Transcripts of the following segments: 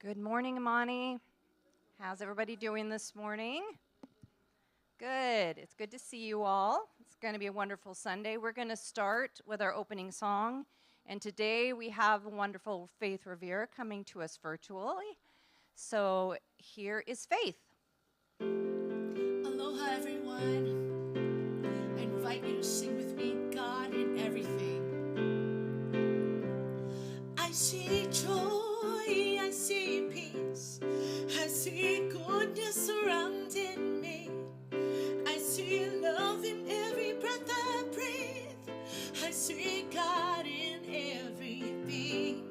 Good morning, Amani. How's everybody doing this morning? Good. It's good to see you all. It's going to be a wonderful Sunday. We're going to start with our opening song. And today we have wonderful Faith Revere coming to us virtually. So here is Faith. Aloha, everyone. I invite you to sing with me, God in everything. I see joy, I see peace, I see goodness surrounding me. I see love in every breath I breathe. I see God in everything.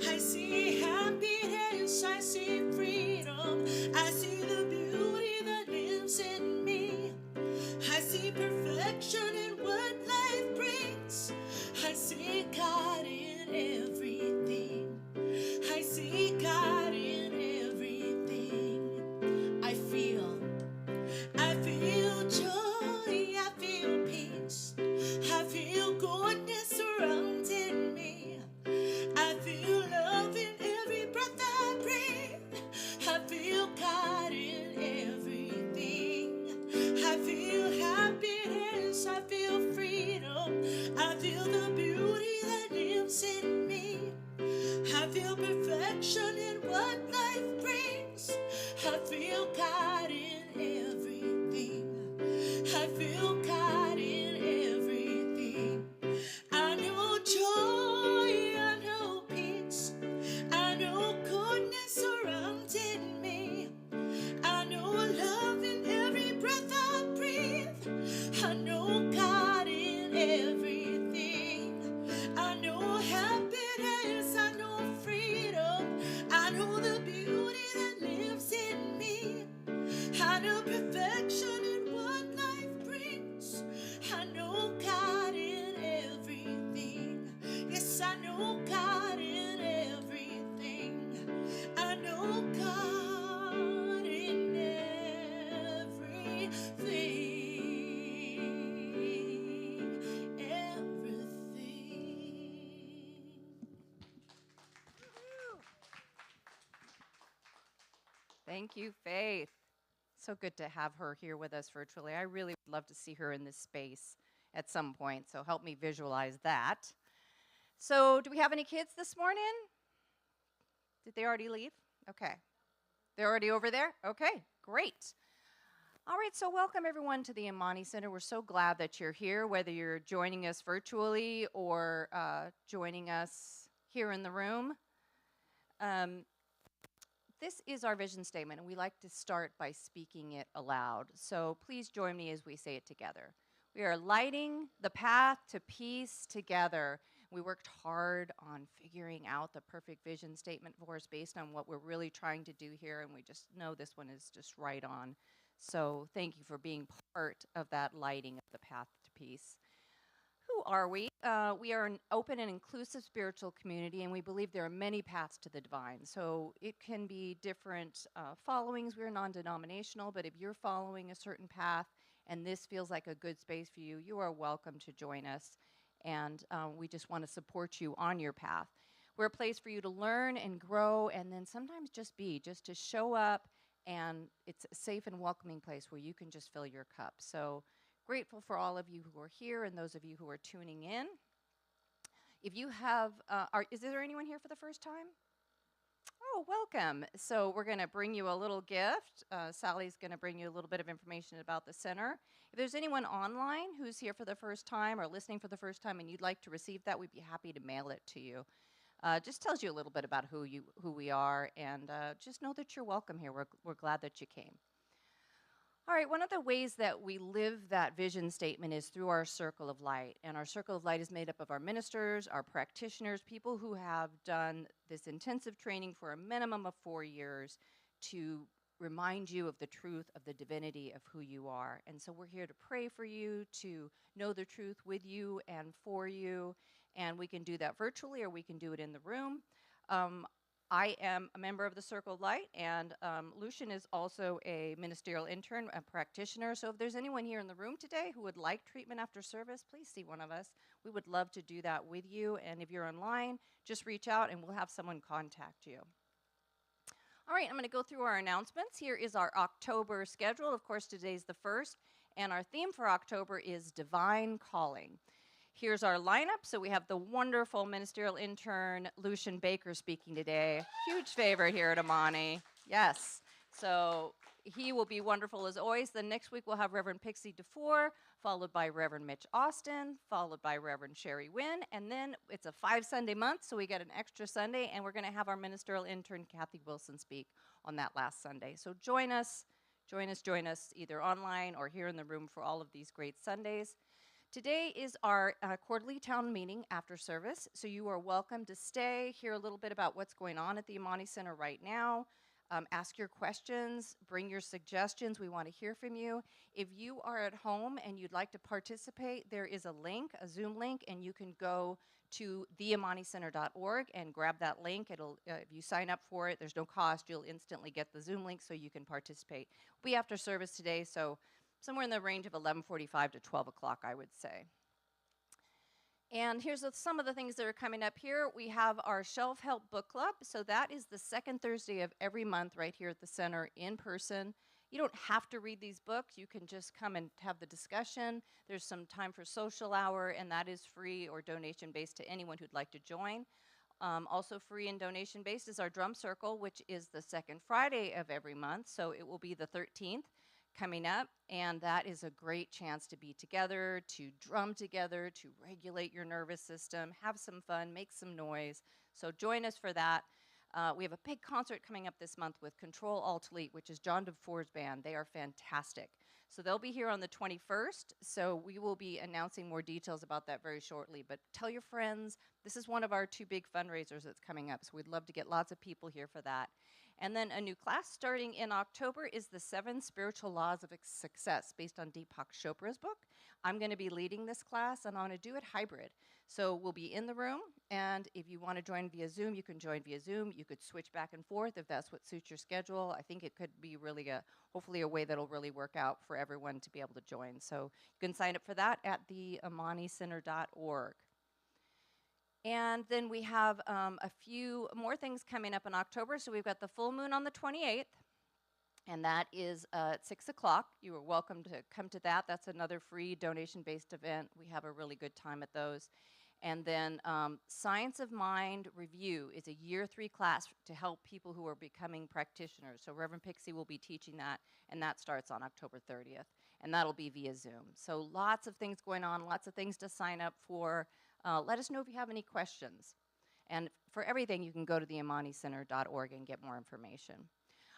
I see happiness, I see freedom, I see the beauty that lives in me. I see perfection in what life brings. I see God in everything. I see God in everything. I feel joy, I feel peace, I feel goodness surrounding me. I feel love in every breath I breathe. I feel God in everything. I feel happiness, I feel freedom, I feel the beauty that lives in me. I feel perfection in what life brings. I feel God in everything. I feel God in everything. I know joy, I know peace, I know goodness surrounding me. I know love in every breath I breathe. I know God in everything. I know happiness, I know freedom, I know the beauty that lives in me. I know perfection in what life brings. I know God in everything. Yes, I know God in everything. I know God in everything. Everything. Thank you, Faith. So good to have her here with us virtually. I really would love to see her in this space at some point, so help me visualize that. So, do we have any kids this morning? Did they already leave? Okay. They're already over there? Okay, great. All right, so welcome everyone to the Amani Center. We're so glad that you're here, whether you're joining us virtually or joining us here in the room. This is our vision statement, and we like to start by speaking it aloud. So please join me as we say it together. We are lighting the path to peace together. We worked hard on figuring out the perfect vision statement for us based on what we're really trying to do here, and we just know this one is just right on. So thank you for being part of that lighting of the path to peace. Who are we? We are an open and inclusive spiritual community, and we believe there are many paths to the divine. So it can be different followings. We're non-denominational, but if you're following a certain path and this feels like a good space for you, you are welcome to join us. And we just want to support you on your path. We're a place for you to learn and grow, and then sometimes just to show up, and it's a safe and welcoming place where you can just fill your cup. So grateful for all of you who are here and those of you who are tuning in. If you have, is there anyone here for the first time? Oh, welcome. So we're going to bring you a little gift. Sally's going to bring you a little bit of information about the center. If there's anyone online who's here for the first time or listening for the first time and you'd like to receive that, we'd be happy to mail it to you. Just tells you a little bit about who we are, and just know that you're welcome here. We're glad that you came. All right, one of the ways that we live that vision statement is through our circle of light. And our circle of light is made up of our ministers, our practitioners, people who have done this intensive training for a minimum of 4 years to remind you of the truth of the divinity of who you are. And so we're here to pray for you, to know the truth with you and for you. And we can do that virtually or we can do it in the room. I am a member of the Circle of Light, and Luchan is also a ministerial intern, a practitioner. So if there's anyone here in the room today who would like treatment after service, please see one of us. We would love to do that with you. And if you're online, just reach out and we'll have someone contact you. All right, I'm going to go through our announcements. Here is our October schedule. Of course, today's the 1st, and our theme for October is Divine Calling. Here's our lineup. So we have the wonderful ministerial intern, Luchan Baker, speaking today. Huge favorite here at Amani. Yes. So he will be wonderful as always. Then next week we'll have Reverend Pixie DeFore, followed by Reverend Mitch Austin, followed by Reverend Sherry Wynn. And then it's a 5-Sunday month, so we get an extra Sunday, and we're going to have our ministerial intern, Kathy Wilson, speak on that last Sunday. So join us, either online or here in the room for all of these great Sundays. Today is our quarterly town meeting after service, so you are welcome to stay, hear a little bit about what's going on at the Amani Center right now, ask your questions, bring your suggestions. We want to hear from you. If you are at home and you'd like to participate, there is a link, a Zoom link, and you can go to theamanicenter.org and grab that link. It'll, if you sign up for it, there's no cost. You'll instantly get the Zoom link so you can participate. We'll be after service today, so somewhere in the range of 11:45 to 12 o'clock, I would say. And here's some of the things that are coming up here. We have our Shelf Help Book Club. So that is the second Thursday of every month right here at the center in person. You don't have to read these books. You can just come and have the discussion. There's some time for social hour, and that is free or donation-based to anyone who'd like to join. Also free and donation-based is our Drum Circle, which is the second Friday of every month. So it will be the 13th. Coming up, and that is a great chance to be together, to drum together, to regulate your nervous system, have some fun, make some noise. So join us for that. We have a big concert coming up this month with Control Alt Elite, which is John DeFore's band. They are fantastic. So they'll be here on the 21st, so we will be announcing more details about that very shortly. But tell your friends, this is one of our 2 big fundraisers that's coming up, so we'd love to get lots of people here for that. And then a new class starting in October is the 7 Spiritual Laws of Success, based on Deepak Chopra's book. I'm going to be leading this class, and I want to do it hybrid. So we'll be in the room, and if you want to join via Zoom, you can join via Zoom. You could switch back and forth if that's what suits your schedule. I think it could be really hopefully a way that'll really work out for everyone to be able to join. So you can sign up for that at theamanicenter.org. And then we have a few more things coming up in October. So we've got the full moon on the 28th, and that is at 6 o'clock. You are welcome to come to that. That's another free donation-based event. We have a really good time at those. And then Science of Mind Review is a year 3 class to help people who are becoming practitioners. So Reverend Pixie will be teaching that, and that starts on October 30th. And that'll be via Zoom. So lots of things going on, lots of things to sign up for. Let us know if you have any questions. And for everything, you can go to theamanicenter.org and get more information.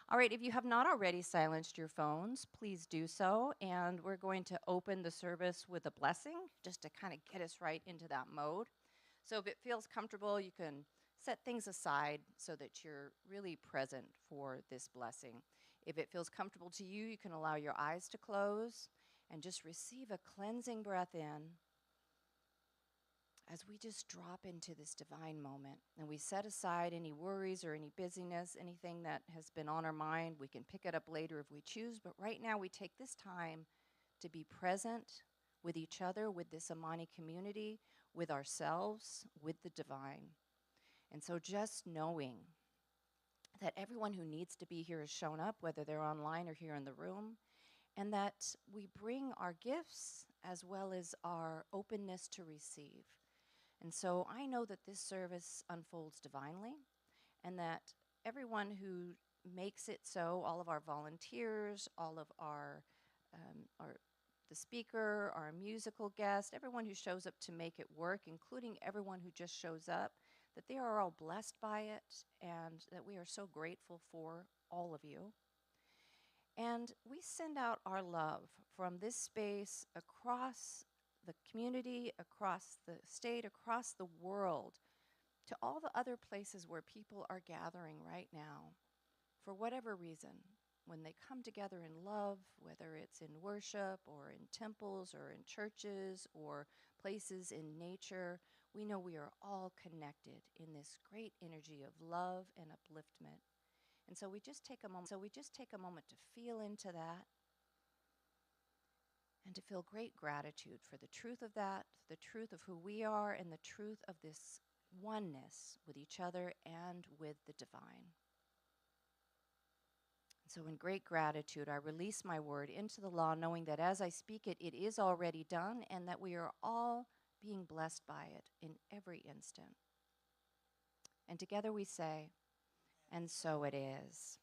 All right, if you have not already silenced your phones, please do so. And we're going to open the service with a blessing, just to kind of get us right into that mode. So if it feels comfortable, you can set things aside so that you're really present for this blessing. If it feels comfortable to you, you can allow your eyes to close and just receive a cleansing breath in as we just drop into this divine moment. And we set aside any worries or any busyness, anything that has been on our mind. We can pick it up later if we choose, but right now we take this time to be present with each other, with this Amani community, with ourselves, with the divine. And so just knowing that everyone who needs to be here has shown up, whether they're online or here in the room, and that we bring our gifts as well as our openness to receive. And so I know that this service unfolds divinely, and that everyone who makes it so, all of our volunteers, all of the speaker, our musical guest, everyone who shows up to make it work, including everyone who just shows up, that they are all blessed by it, and that we are so grateful for all of you. And we send out our love from this space across the community, across the state, across the world, to all the other places where people are gathering right now, for whatever reason. When they come together in love, whether it's in worship or in temples or in churches or places in nature, we know we are all connected in this great energy of love and upliftment. And so we just take a moment to feel into that and to feel great gratitude for the truth of that, the truth of who we are, and the truth of this oneness with each other and with the divine. So, in great gratitude, I release my word into the law, knowing that as I speak it, it is already done, and that we are all being blessed by it in every instant. And together we say, and so it is.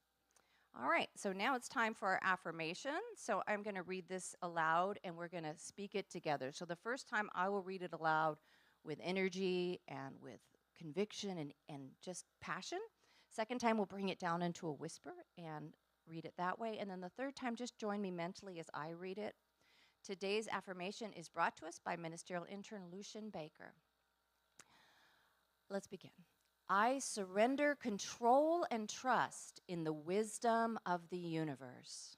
All right, so now it's time for our affirmation. So I'm going to read this aloud, and we're going to speak it together. So the first time I will read it aloud with energy and with conviction and just passion. Second time, we'll bring it down into a whisper and read it that way. And then the third time, just join me mentally as I read it. Today's affirmation is brought to us by Ministerial Intern Luchan Baker. Let's begin. I surrender control and trust in the wisdom of the universe.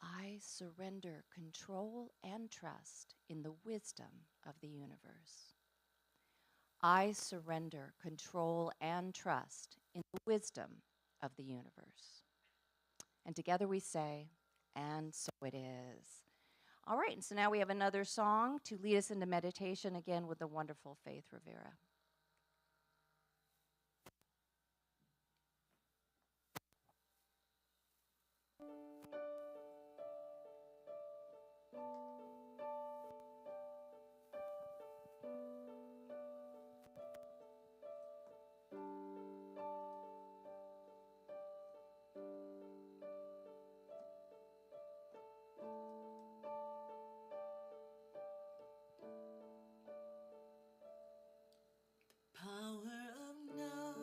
I surrender control and trust in the wisdom of the universe. I surrender control and trust in the wisdom of the universe. And together we say, and so it is. All right, and so now we have another song to lead us into meditation, again with the wonderful Faith Rivera. Power of now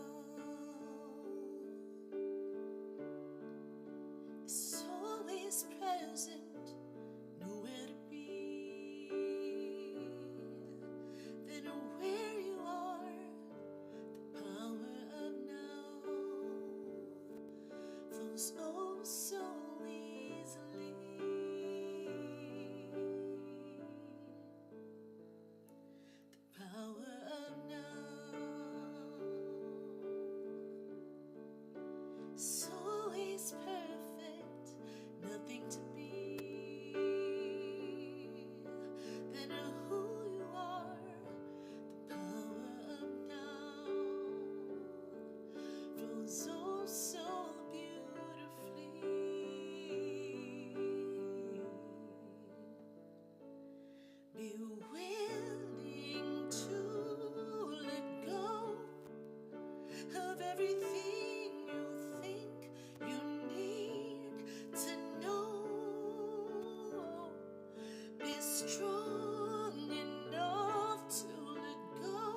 is always present, nowhere to be than where you are. The power of now flows oh so easily. The power of now is always perfect, nothing to be than who you are. The power of now flows oh so beautifully. Be willing to let go of everything you think you need to know. Be strong enough to let go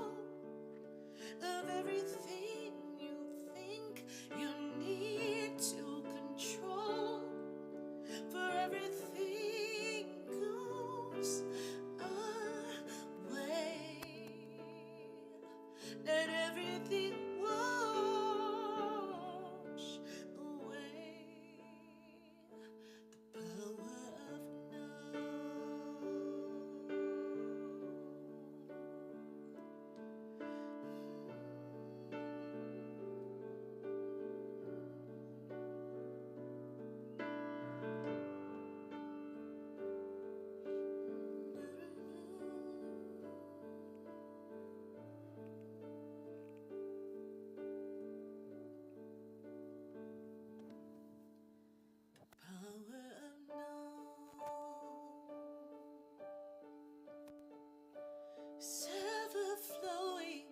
of everything you think you need to control. For everything goes away. Let everything wash away. The power of now. Power of now is ever flowing,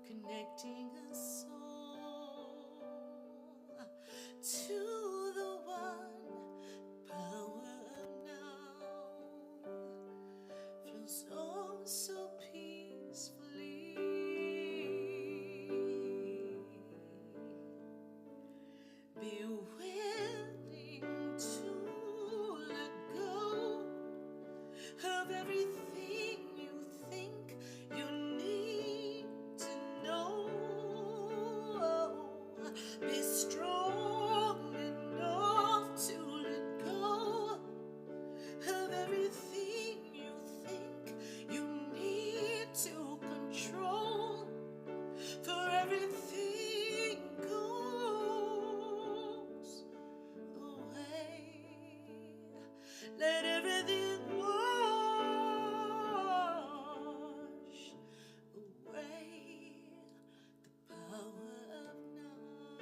connecting us all to the one. Power of now flows oh so peacefully. Be willing to let go of everything you think you need to know. Be strong enough to let go of everything you think you need to control. For everything goes away. Let everything wash away. The power of now.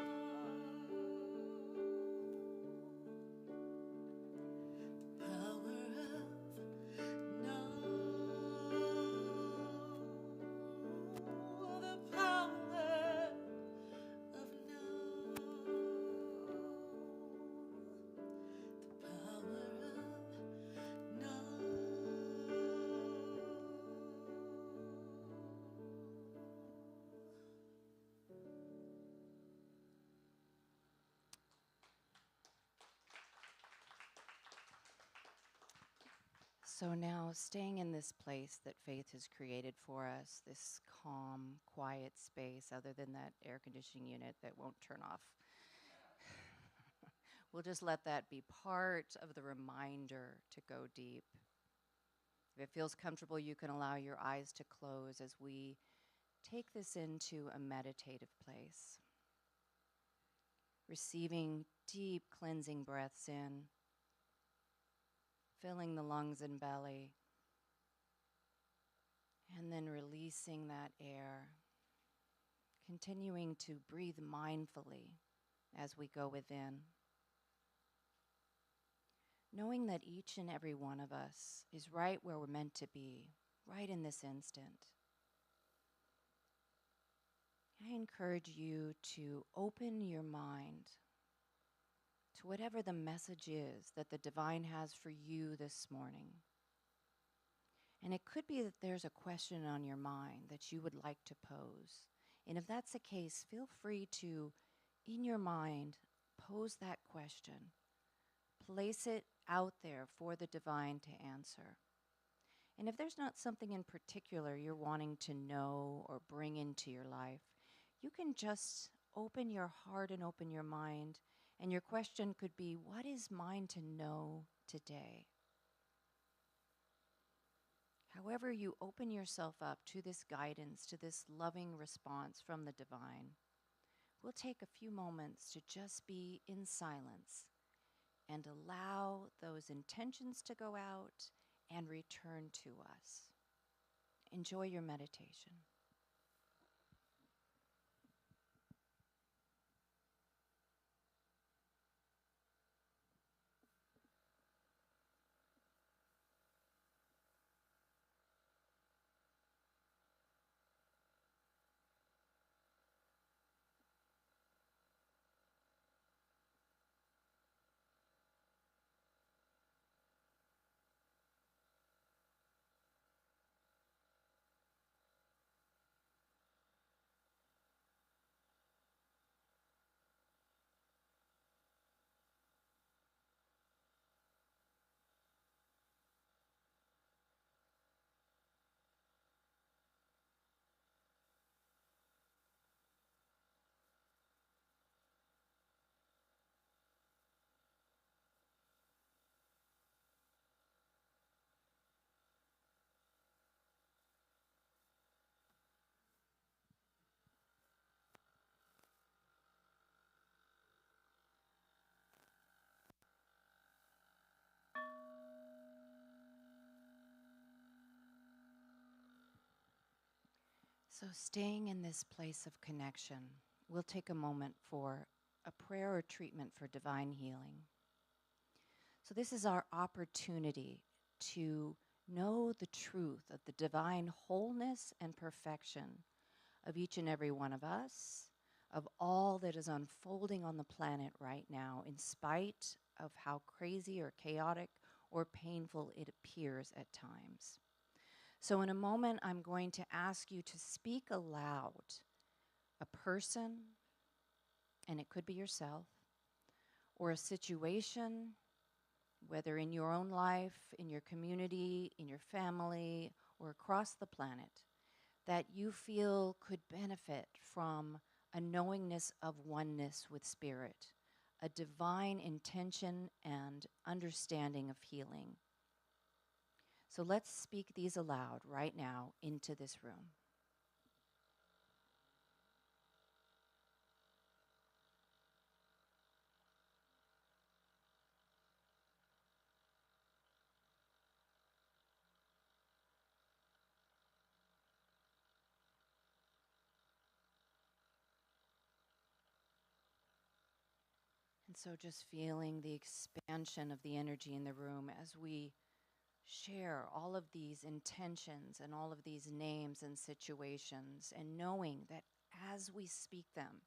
So now, staying in this place that faith has created for us, this calm, quiet space, other than that air conditioning unit that won't turn off, we'll just let that be part of the reminder to go deep. If it feels comfortable, you can allow your eyes to close as we take this into a meditative place. Receiving deep cleansing breaths in, filling the lungs and belly, and then releasing that air, continuing to breathe mindfully as we go within. Knowing that each and every one of us is right where we're meant to be, right in this instant. I encourage you to open your mind to whatever the message is that the divine has for you this morning. And it could be that there's a question on your mind that you would like to pose. And if that's the case, feel free to, in your mind, pose that question. Place it out there for the divine to answer. And if there's not something in particular you're wanting to know or bring into your life, you can just open your heart and open your mind. And your question could be, what is mine to know today? However you open yourself up to this guidance, to this loving response from the divine, we'll take a few moments to just be in silence and allow those intentions to go out and return to us. Enjoy your meditation. So staying in this place of connection, we'll take a moment for a prayer or treatment for divine healing. So this is our opportunity to know the truth of the divine wholeness and perfection of each and every one of us, of all that is unfolding on the planet right now, in spite of how crazy or chaotic or painful it appears at times. So in a moment, I'm going to ask you to speak aloud a person, and it could be yourself, or a situation, whether in your own life, in your community, in your family, or across the planet, that you feel could benefit from a knowingness of oneness with Spirit, a divine intention and understanding of healing. So let's speak these aloud right now into this room. And so just feeling the expansion of the energy in the room as we share all of these intentions and all of these names and situations, and knowing that as we speak them,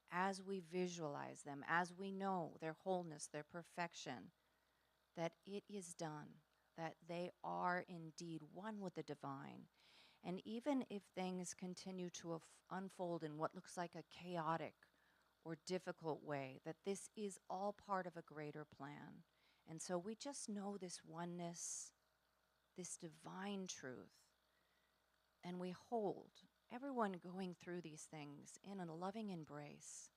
as we visualize them, as we know their wholeness, their perfection, that it is done, that they are indeed one with the divine. And even if things continue to unfold in what looks like a chaotic or difficult way, that this is all part of a greater plan. And so we just know this oneness this divine truth. And we hold everyone going through these things in a loving embrace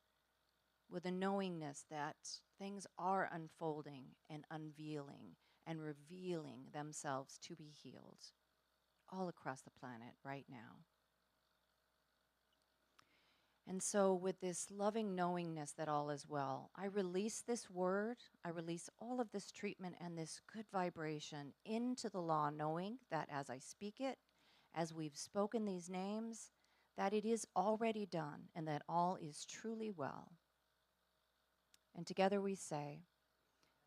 with a knowingness that things are unfolding and unveiling and revealing themselves to be healed all across the planet right now. And so with this loving knowingness that all is well, I release this word, I release all of this treatment and this good vibration into the law, knowing that as I speak it, as we've spoken these names, that it is already done and that all is truly well. And together we say,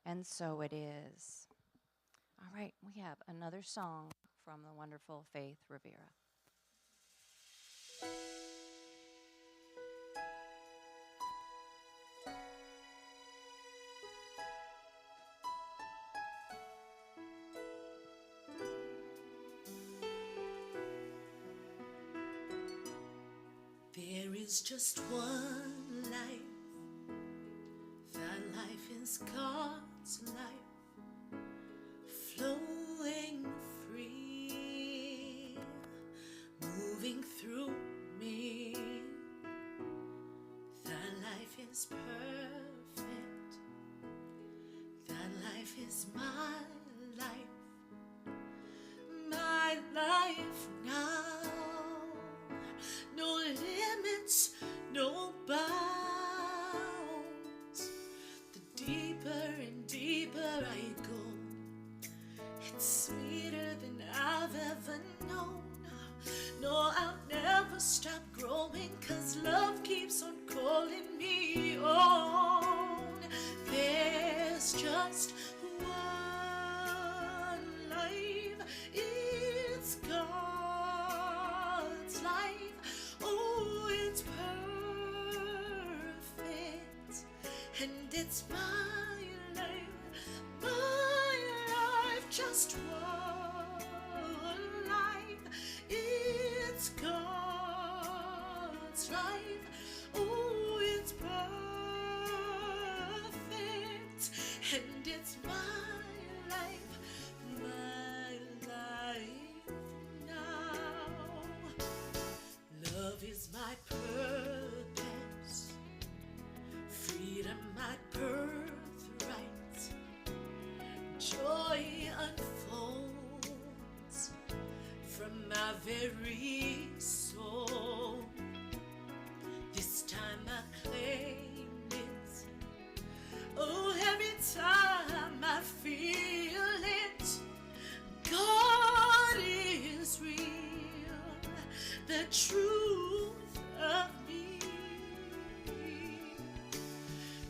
and so it is. All right, we have another song from the wonderful Faith Rivera. There is just one life. That life is God's life, flowing free, moving through me. That life is perfect. That life is my life. My life now. No limits, no bounds. The deeper and deeper I go, it's sweeter than I've ever known. No, I'll never stop growing, 'cause love keeps on calling me on. There's just one life, it's God's life. Oh, it's perfect, and it's my life, just one life, it's God's life. Oh, it's perfect, and it's my life now. Love is my purpose, freedom my birthright, joy unfolds from my very soul. This time I claim it. Oh, every time I feel it, God is real, the truth of me.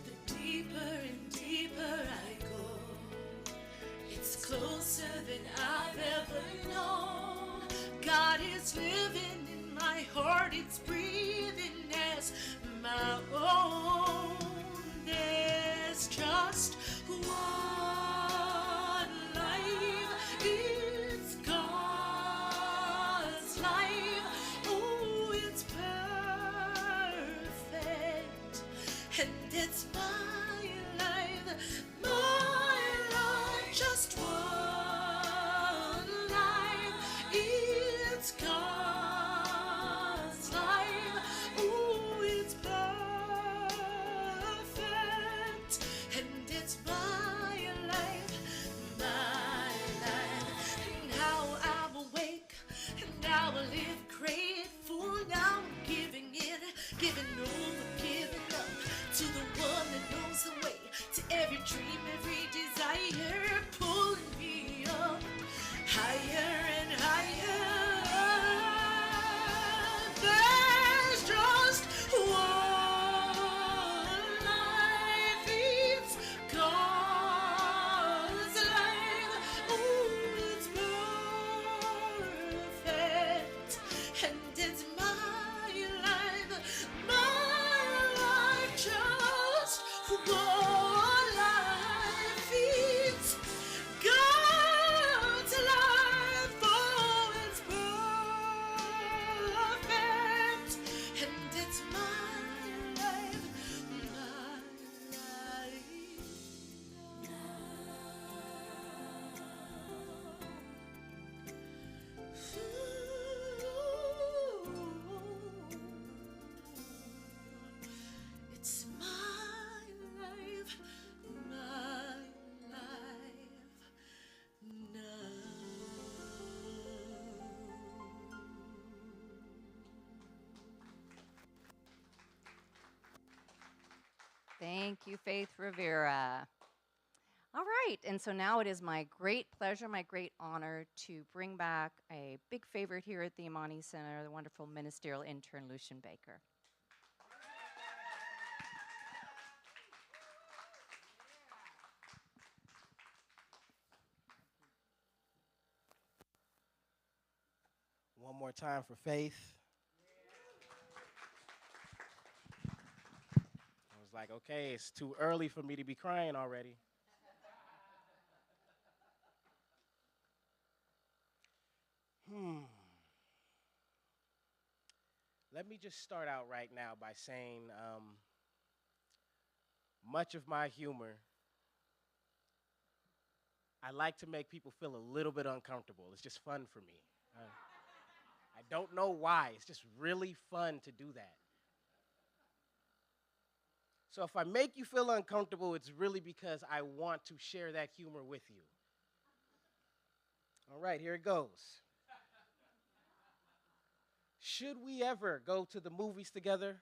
The deeper and deeper I go, it's closer than I've ever known. God is living in my heart, it's breathing as my own. There's just one life, it's God's life. Oh, it's perfect, and it's my life, just one life, it's God's life. Oh, it's perfect, and it's my life. Now I'm awake, and now I live grateful. Now I'm giving in, giving over, giving up to the one that knows the way, to every dream, every desire, pulling me up higher and higher. There's just one life, it's God's life. Oh, it's perfect, and it's my life, my Thank you, Faith Rivera. All right, and so now it is my great pleasure, my great honor to bring back a big favorite here at the Amani Center, the wonderful ministerial intern, Luchan Baker. One more time for Faith. I was like, okay, it's too early for me to be crying already. Let me just start out right now by saying much of my humor, I like to make people feel a little bit uncomfortable. It's just fun for me. I don't know why. It's just really fun to do that. So if I make you feel uncomfortable, it's really because I want to share that humor with you. All right, here it goes. Should we ever go to the movies together?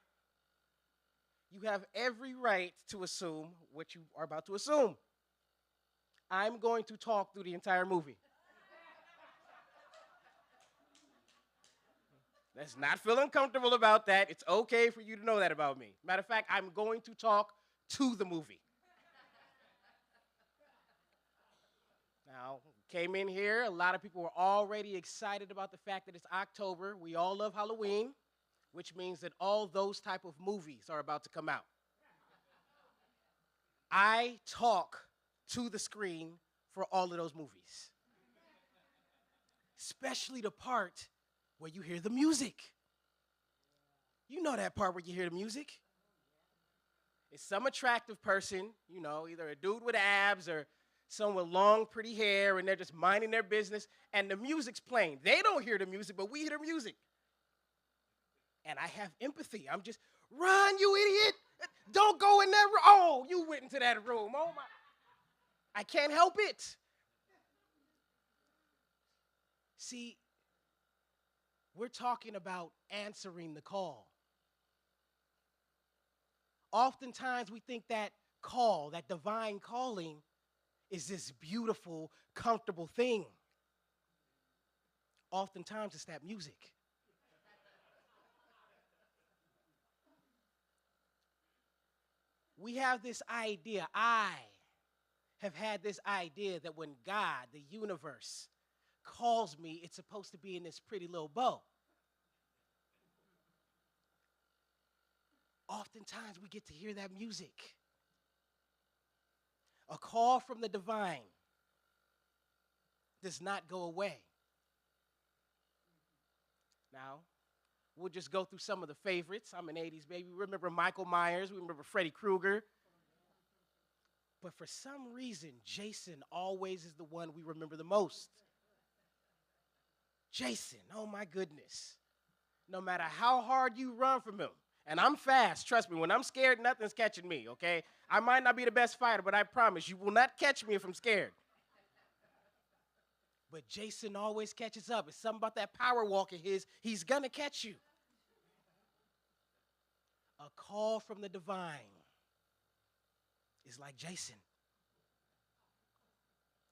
You have every right to assume what you are about to assume. I'm going to talk through the entire movie. Let's not feel uncomfortable about that. It's okay for you to know that about me. Matter of fact, I'm going to talk to the movie. Now, came in here, a lot of people were already excited about the fact that it's October. We all love Halloween, which means that all those type of movies are about to come out. I talk to the screen for all of those movies, especially the part where you hear the music. You know that part where you hear the music. It's some attractive person, you know, either a dude with abs or someone with long, pretty hair, and they're just minding their business, and the music's playing. They don't hear the music, but we hear the music. And I have empathy. I'm just, run, you idiot. Don't go in that room. Oh, you went into that room. Oh, my. I can't help it. See, we're talking about answering the call. Oftentimes we think that call, that divine calling, is this beautiful, comfortable thing. Oftentimes it's that music. We have this idea, I have had this idea that when God, the universe, calls me, it's supposed to be in this pretty little bow. Oftentimes we get to hear that music. A call from the divine does not go away. Now, we'll just go through some of the favorites. I'm an 80s baby. We remember Michael Myers. We remember Freddy Krueger. But for some reason, Jason always is the one we remember the most. Jason, oh my goodness. No matter how hard you run from him, and I'm fast, trust me, when I'm scared, nothing's catching me, okay? I might not be the best fighter, but I promise you will not catch me if I'm scared. But Jason always catches up. It's something about that power walk of his. He's gonna catch you. A call from the divine is like Jason.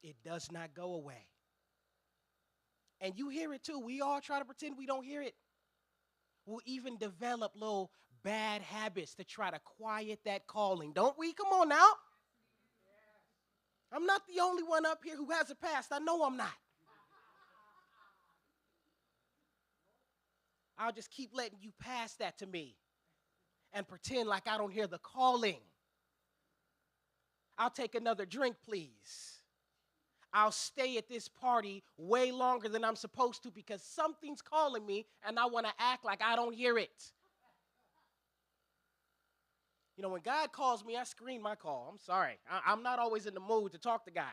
It does not go away. And you hear it too. We all try to pretend we don't hear it. We'll even develop little bad habits to try to quiet that calling. Don't we? Come on now. I'm not the only one up here who has a past. I know I'm not. I'll just keep letting you pass that to me and pretend like I don't hear the calling. I'll take another drink, please. I'll stay at this party way longer than I'm supposed to because something's calling me and I want to act like I don't hear it. You know, when God calls me, I screen my call. I'm sorry. I'm not always in the mood to talk to God.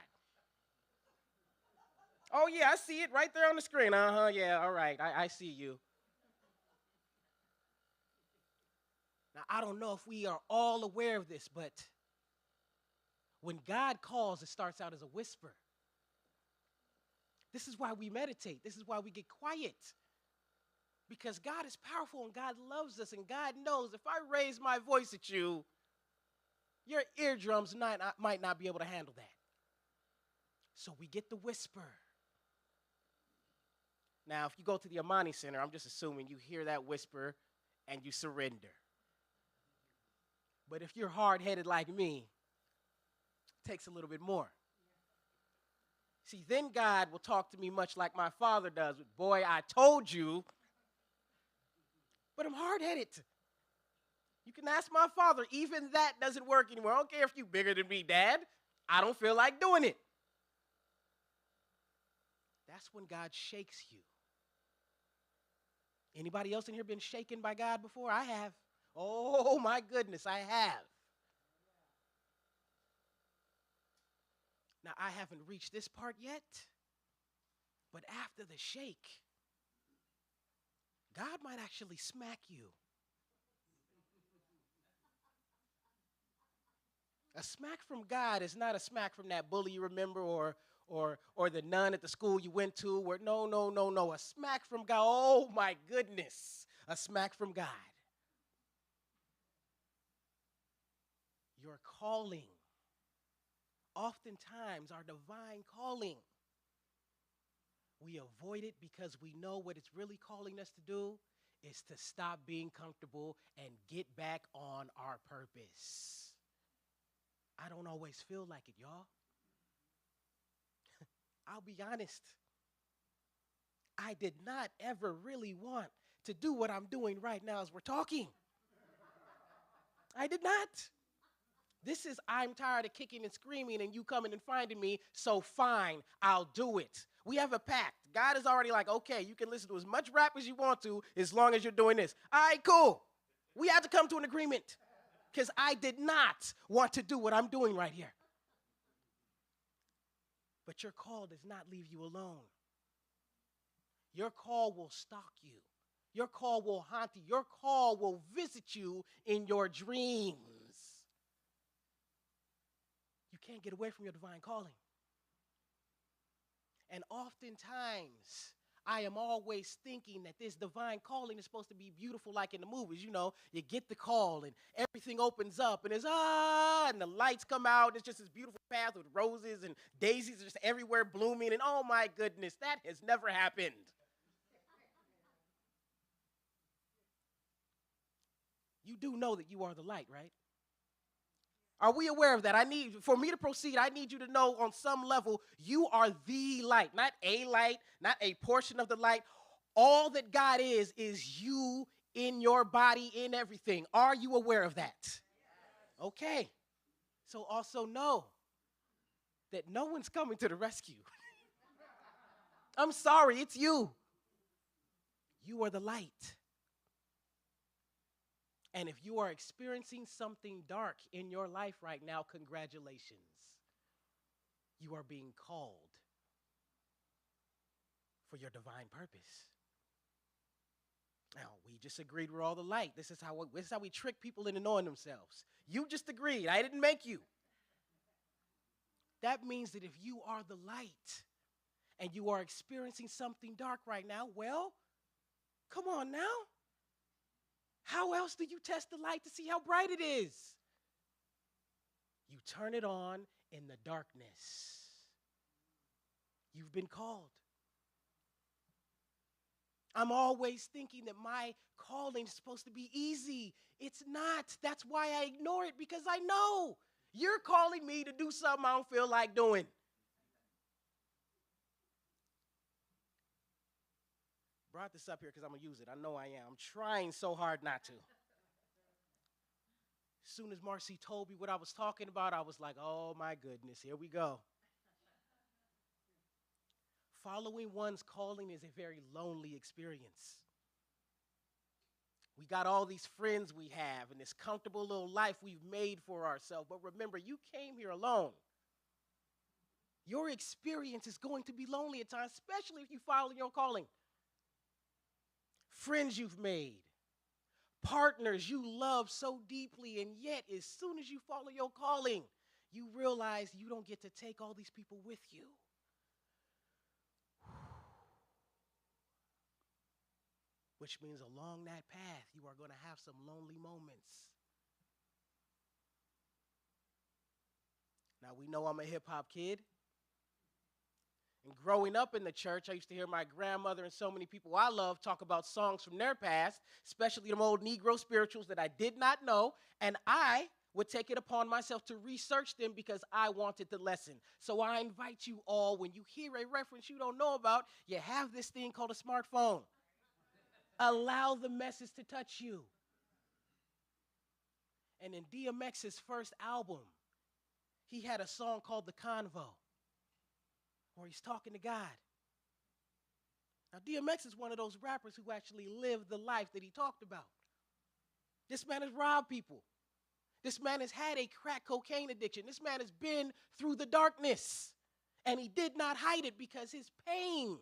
Oh, yeah, I see it right there on the screen. Yeah, all right, I see you. Now, I don't know if we are all aware of this, but when God calls, it starts out as a whisper. This is why we meditate. This is why we get quiet. Because God is powerful and God loves us and God knows if I raise my voice at you, Your eardrums might not be able to handle that. So we get the whisper. Now, if you go to the Amani Center, I'm just assuming you hear that whisper and you surrender. But if you're hard-headed like me, it takes a little bit more. See, then God will talk to me much like my father does. Boy, I told you. But I'm hard-headed. You can ask my father. Even that doesn't work anymore. I don't care if you're bigger than me, Dad. I don't feel like doing it. That's when God shakes you. Anybody else in here been shaken by God before? I have. Oh, my goodness, I have. Now, I haven't reached this part yet, but after the shake, God might actually smack you. A smack from God is not a smack from that bully you remember or the nun at the school you went to. No. A smack from God. Oh, my goodness. A smack from God. Your calling. Oftentimes, our divine calling, we avoid it because we know what it's really calling us to do is to stop being comfortable and get back on our purpose. I don't always feel like it, y'all. I'll be honest. I did not ever really want to do what I'm doing right now as we're talking. I did not. This is I'm tired of kicking and screaming and you coming and finding me, so fine, I'll do it. We have a pact. God is already like, okay, you can listen to as much rap as you want to as long as you're doing this. All right, cool. We had to come to an agreement because I did not want to do what I'm doing right here. But your call does not leave you alone. Your call will stalk you. Your call will haunt you. Your call will visit you in your dreams. You can't get away from your divine calling. And oftentimes, I am always thinking that this divine calling is supposed to be beautiful like in the movies. You know, you get the call and everything opens up and it's, and the lights come out. It's just this beautiful path with roses and daisies just everywhere blooming. And oh my goodness, that has never happened. You do know that you are the light, right? Are we aware of that? For me to proceed, I need you to know on some level, you are the light, not a portion of the light. All that God is you in your body, in everything. Are you aware of that? Okay. So also know that no one's coming to the rescue. I'm sorry, it's you. You are the light. And if you are experiencing something dark in your life right now, congratulations. You are being called for your divine purpose. Now, we just agreed we're all the light. This is how we trick people into knowing themselves. You just agreed. I didn't make you. That means that if you are the light and you are experiencing something dark right now, well, come on now. How else do you test the light to see how bright it is? You turn it on in the darkness. You've been called. I'm always thinking that my calling is supposed to be easy. It's not. That's why I ignore it, because I know you're calling me to do something I don't feel like doing. Brought this up here because I'm going to use it. I know I am. I'm trying so hard not to. As soon as Marcy told me what I was talking about, I was like, oh my goodness, here we go. Following one's calling is a very lonely experience. We got all these friends we have and this comfortable little life we've made for ourselves. But remember, you came here alone. Your experience is going to be lonely at times, especially if you follow your calling. Friends you've made, partners you love so deeply, and yet as soon as you follow your calling, you realize you don't get to take all these people with you. Which means along that path, you are going to have some lonely moments. Now, we know I'm a hip-hop kid. And growing up in the church, I used to hear my grandmother and so many people I love talk about songs from their past, especially them old Negro spirituals that I did not know, and I would take it upon myself to research them because I wanted the lesson. So I invite you all, when you hear a reference you don't know about, you have this thing called a smartphone. Allow the message to touch you. And in DMX's first album, he had a song called The Convo, where he's talking to God. Now, DMX is one of those rappers who actually lived the life that he talked about. This man has robbed people. This man has had a crack cocaine addiction. This man has been through the darkness, and he did not hide it because his pain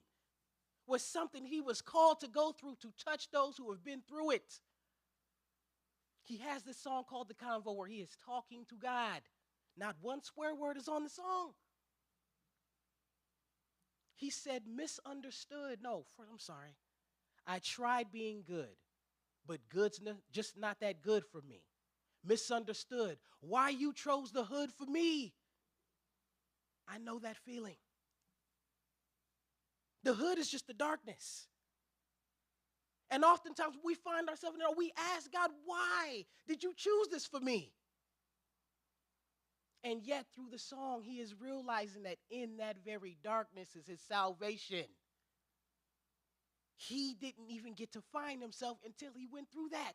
was something he was called to go through to touch those who have been through it. He has this song called The Convo where he is talking to God. Not one swear word is on the song. He said, misunderstood. I'm sorry. I tried being good, but good's just not that good for me. Misunderstood. Why you chose the hood for me? I know that feeling. The hood is just the darkness. And oftentimes we find ourselves, we ask God, why did you choose this for me? And yet through the song, he is realizing that in that very darkness is his salvation. He didn't even get to find himself until he went through that.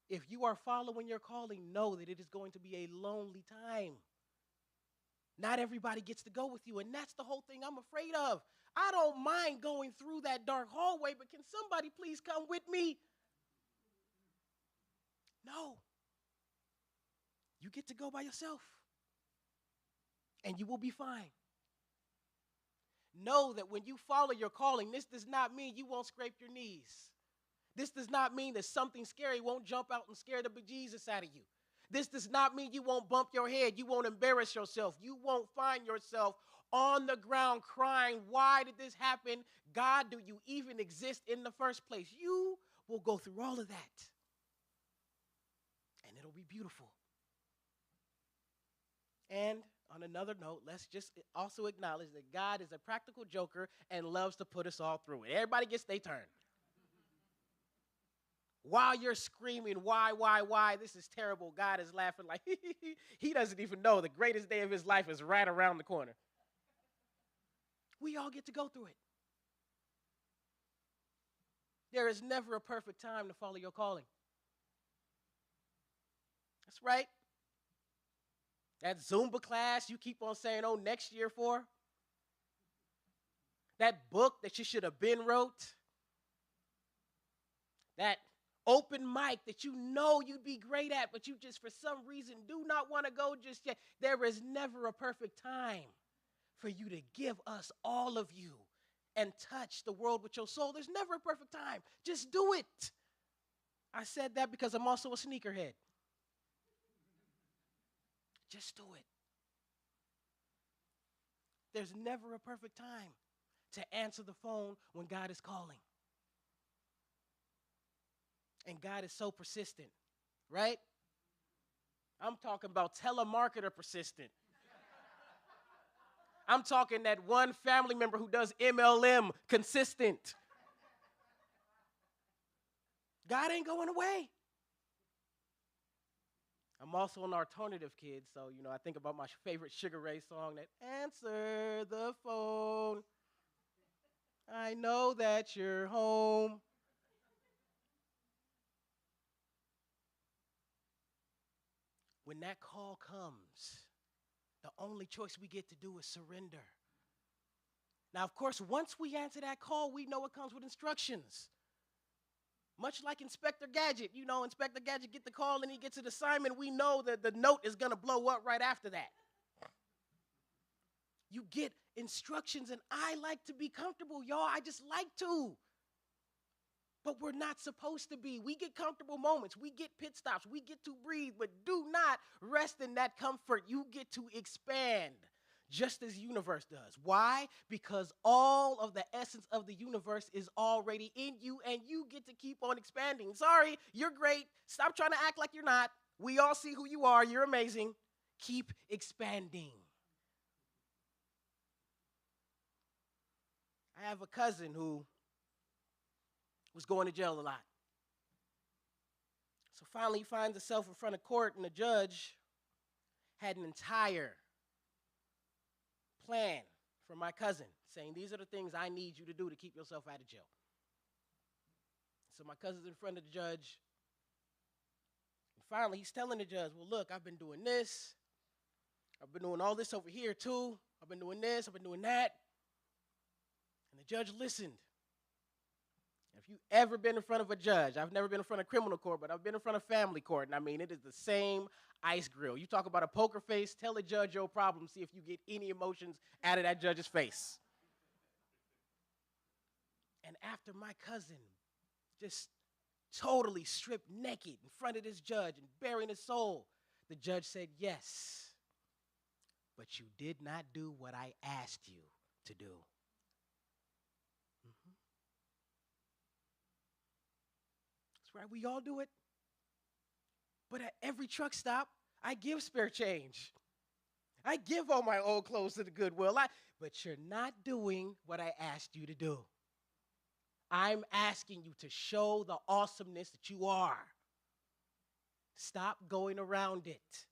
If you are following your calling, know that it is going to be a lonely time. Not everybody gets to go with you, and that's the whole thing I'm afraid of. I don't mind going through that dark hallway, but can somebody please come with me? No. You get to go by yourself, and you will be fine. Know that when you follow your calling, this does not mean you won't scrape your knees. This does not mean that something scary won't jump out and scare the bejesus out of you. This does not mean you won't bump your head. You won't embarrass yourself. You won't find yourself on the ground crying, why did this happen? God, do you even exist in the first place? You will go through all of that, and it'll be beautiful. And on another note, let's just also acknowledge that God is a practical joker and loves to put us all through it. Everybody gets their turn. While you're screaming, why, this is terrible, God is laughing like, he doesn't even know the greatest day of his life is right around the corner. We all get to go through it. There is never a perfect time to follow your calling. That's right. That Zumba class you keep on saying, next year for. That book that you should have been wrote. That open mic that you know you'd be great at, but you just for some reason do not want to go just yet. There is never a perfect time for you to give us all of you and touch the world with your soul. There's never a perfect time. Just do it. I said that because I'm also a sneakerhead. Just do it. There's never a perfect time to answer the phone when God is calling. And God is so persistent, right? I'm talking about telemarketer persistent. I'm talking that one family member who does MLM consistent. God ain't going away. I'm also an alternative kid, so, I think about my favorite Sugar Ray song, that answer the phone. I know that you're home. When that call comes, the only choice we get to do is surrender. Now, of course, once we answer that call, we know it comes with instructions. Much like Inspector Gadget. Inspector Gadget get the call and he gets an assignment. We know that the note is going to blow up right after that. You get instructions, and I like to be comfortable, y'all. I just like to. But we're not supposed to be. We get comfortable moments. We get pit stops. We get to breathe, but do not rest in that comfort. You get to expand. just as the universe does. Why? Because all of the essence of the universe is already in you, and you get to keep on expanding. Sorry, you're great. Stop trying to act like you're not. We all see who you are. You're amazing. Keep expanding. I have a cousin who was going to jail a lot. So finally he finds himself in front of court, and the judge had an entire plan for my cousin, saying, these are the things I need you to do to keep yourself out of jail. So my cousin's in front of the judge. And finally, he's telling the judge, well, look, I've been doing this. I've been doing all this over here, too. I've been doing this. I've been doing that. And the judge listened. If you've ever been in front of a judge, I've never been in front of criminal court, but I've been in front of family court, and I mean, it is the same ice grill. You talk about a poker face, tell the judge your problem, see if you get any emotions out of that judge's face. And after my cousin just totally stripped naked in front of this judge and bearing his soul, the judge said, yes, but you did not do what I asked you to do. Right? We all do it. But at every truck stop, I give spare change. I give all my old clothes to the Goodwill. But you're not doing what I asked you to do. I'm asking you to show the awesomeness that you are. Stop going around it.